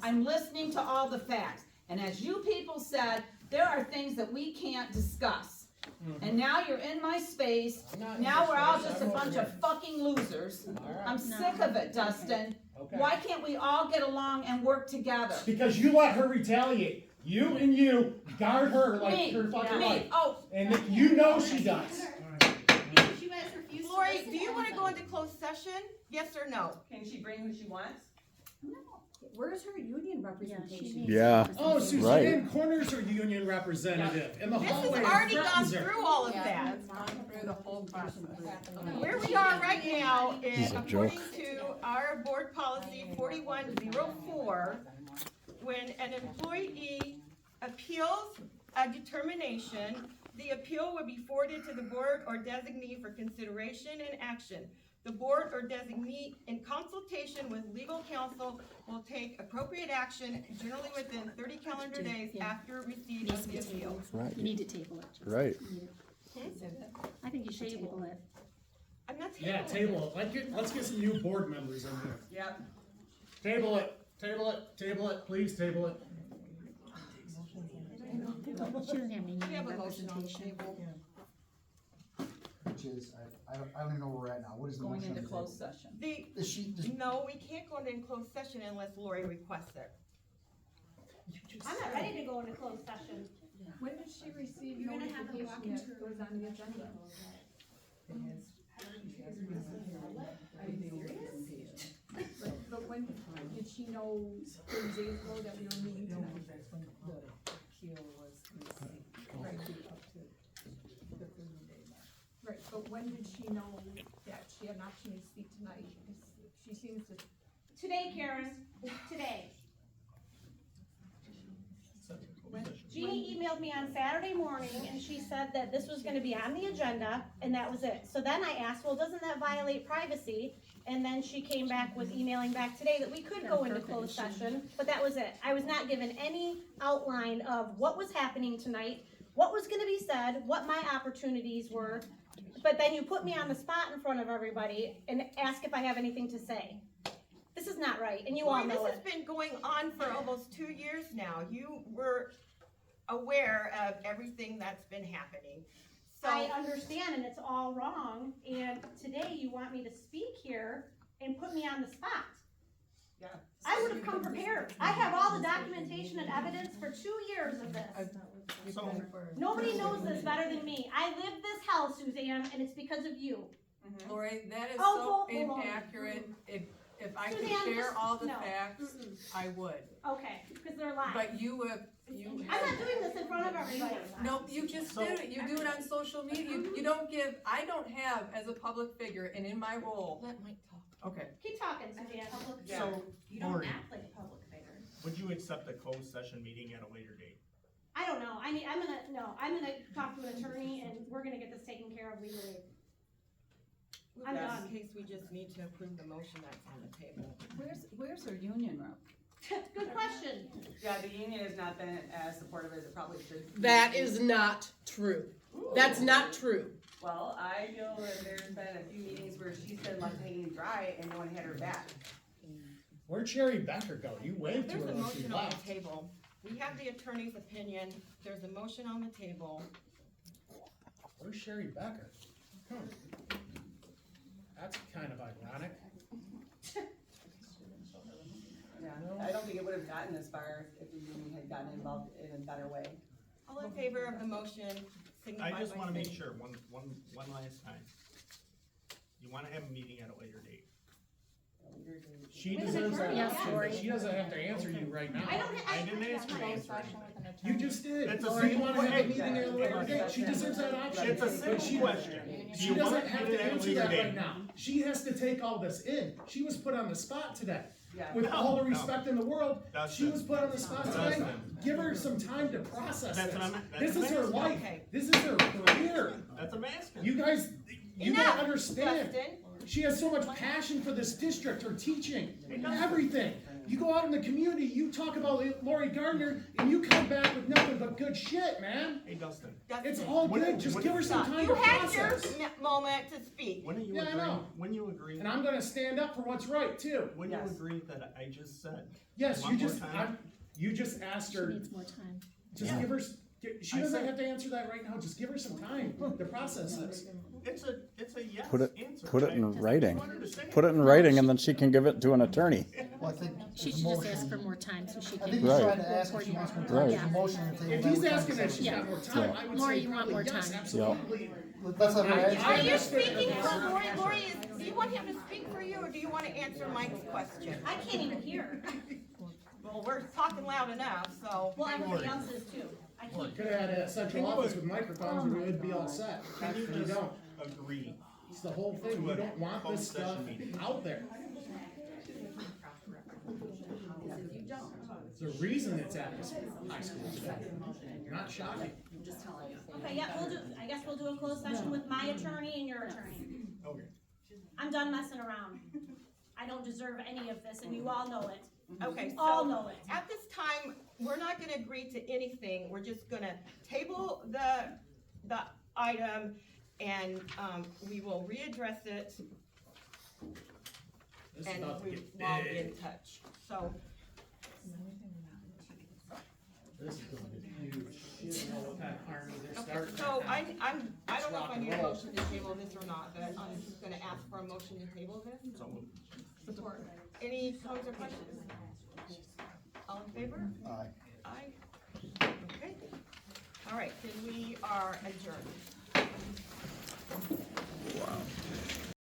I'm listening to all the facts, and as you people said, there are things that we can't discuss. And now you're in my space, now we're all just a bunch of fucking losers. I'm sick of it, Dustin. Why can't we all get along and work together? Because you let her retaliate. You and you guard her like Me, her fucking me. life. Oh. And you know she does. Lori, do you wanna go into closed session? Yes or no? Can she bring who she wants? Where's her union representation? Yeah. Oh, Suzanne Right. Corner's her union representative in the This has hallway. already gone threatens her. through all of Yeah, that. that's gone through the whole process. Where we are right now This is is a according joke. to our board policy 4104, when an employee appeals a determination, the appeal will be forwarded to the board or designee for consideration and action. The board or designee, in consultation with legal counsel, will take appropriate action generally within 30 calendar days after receipt of the appeal. Right. You need to table it. Right. I think you should table it. I'm not Yeah, tabling table it. Let's get some new board members in here. Yep. Table it. Table it. Table it. Please table it. She doesn't have any We have union a motion on the representation. table. Which is, I don't even know where we're at now, what is the Going motion? into on the closed table? session. Is she, No, we can't go into closed session unless Lori requests it. I'm not ready to go into closed session. When did she receive You're gonna have to notification walk that into it was on the agenda? But when, did she know 30 days ago that we were meeting tonight? Appeal was received. Right. Up to the 30 day mark. Right, but when did she know that she had an opportunity to speak tonight? Because she seems to. Today, Karen, today. Jeannie emailed me on Saturday morning and she said that this was gonna be on the agenda and that was it. So then I asked, well, doesn't that violate privacy? And then she came back with emailing back today that we could go into closed session, but that was it. I was not given any outline of what was happening tonight, what was gonna be said, what my opportunities were. But then you put me on the spot in front of everybody and ask if I have anything to say. This is not right, and you all Lori, know this it. has been going on for almost 2 years now. You were aware of everything that's been happening. So I understand, and it's all wrong, and today you want me to speak here and put me on the spot. Yeah. I would have come prepared. I have all the documentation and evidence for 2 years of this. Nobody knows this better than me. I live this house, Suzanne, and it's because of you. Lori, that is Oh, so bull- baloney. inaccurate. If I could Suzanne, share just- all the no. facts, I would. Okay, because they're lying. But you have. I'm not doing this in front of everybody. No, you just did it. You do it on social media. You don't give, I don't have, as a public figure and in my role. Let Mike talk. Okay. Keep talking, Suzanne. So, You don't Lori, act like a public figure. would you accept a closed session meeting at a later date? I don't know. I'm gonna talk to an attorney and we're gonna get this taken care of legally. I'm done. In case we just need to approve the motion that's on the table. Where's our union rep? Good question. Yeah, the union has not been as supportive as it probably should. be. That is not true. That's not true. Well, I feel that there's been a few meetings where she's been left hanging dry and no one had her back. Where'd Sherry Becker go? You waved to There's her a when she motion on left. the table. We have the attorney's opinion. There's a motion on the table. Where's Sherry Becker? That's kind of ironic. Yeah, I don't think it would have gotten this far if the union had gotten involved in a better way. All in favor of the motion, signify by I just wanna make saying- sure, one last time. You wanna have a meeting at a later date. She With an deserves that attorney, option, yeah. but she doesn't have to answer you right now. I didn't ask her to answer anything. You just did. It's So a you wanna simple have a question. meeting at a later date, she deserves that option. It's a But simple she- question. Do She you want doesn't it have at to a answer later that date? right now. She has to take all this in. She was put on the spot today. Yeah. With all the No. respect in the world, Dustin. she was put on the spot today. Dustin. Give her some time to process That's this. what I'm- that's This what is I'm her asking. life. Okay. This is her career. That's a master. You guys, you Enough, gotta understand. Dustin. She has so much passion for this district, her teaching, everything. You go out in the community, you talk about Lori Gardner, and you come back with nothing but good shit, man. Hey, Dustin. It's all good, just give her some time You to had your process. moment to speak. When you Yeah, I agree, know. when you agree, And I'm gonna stand up for what's right, too. when you agree that I just said. Yes, One you more just, time? you just asked her, more time. just Yeah. give her, she I doesn't said- have to answer that right now, just give her some time to process this. It's a yes Put it answer. in I writing. just wanted to say it. Put it in writing and then she can give it to an attorney. Well, I think She there's should a just ask motion. for more time so she I can. think he's Right. trying to ask if she wants more time. Right. There's a motion on the table. If now he's we're asking trying if to she's set got it. more time, I would Lori, say you want probably more yes, time. absolutely. Let's have her I- answer. Are you I- speaking for Lori? Lori, do you want him to speak for you, or do you want to answer Mike's question? I can't even hear. Well, we're talking loud enough, so. Well, everybody else is too. I can't. Could've had a central office with microphones and we'd be all set. Can you You just don't. agree? It's the whole thing, you don't want this Closed session stuff meeting. out there. There's a reason it's at this high school today. Not shocking. Okay, yeah, I guess we'll do a closed session with my attorney and your attorney. Okay. I'm done messing around. I don't deserve any of this and you all know it. Okay, All so know it. at this time, we're not gonna agree to anything. We're just gonna table the item and, we will readdress it This is and about to we get will be big. in touch. So, This is gonna be huge. You don't know what kind of army they're okay, starting so right now. I don't know if rock I and need a roll. motion to table this or not, but I'm just gonna ask for a motion to table this. Support. Any comments or questions? All in favor? Aye. Aye. Okay. All right, then we are adjourned. Wow.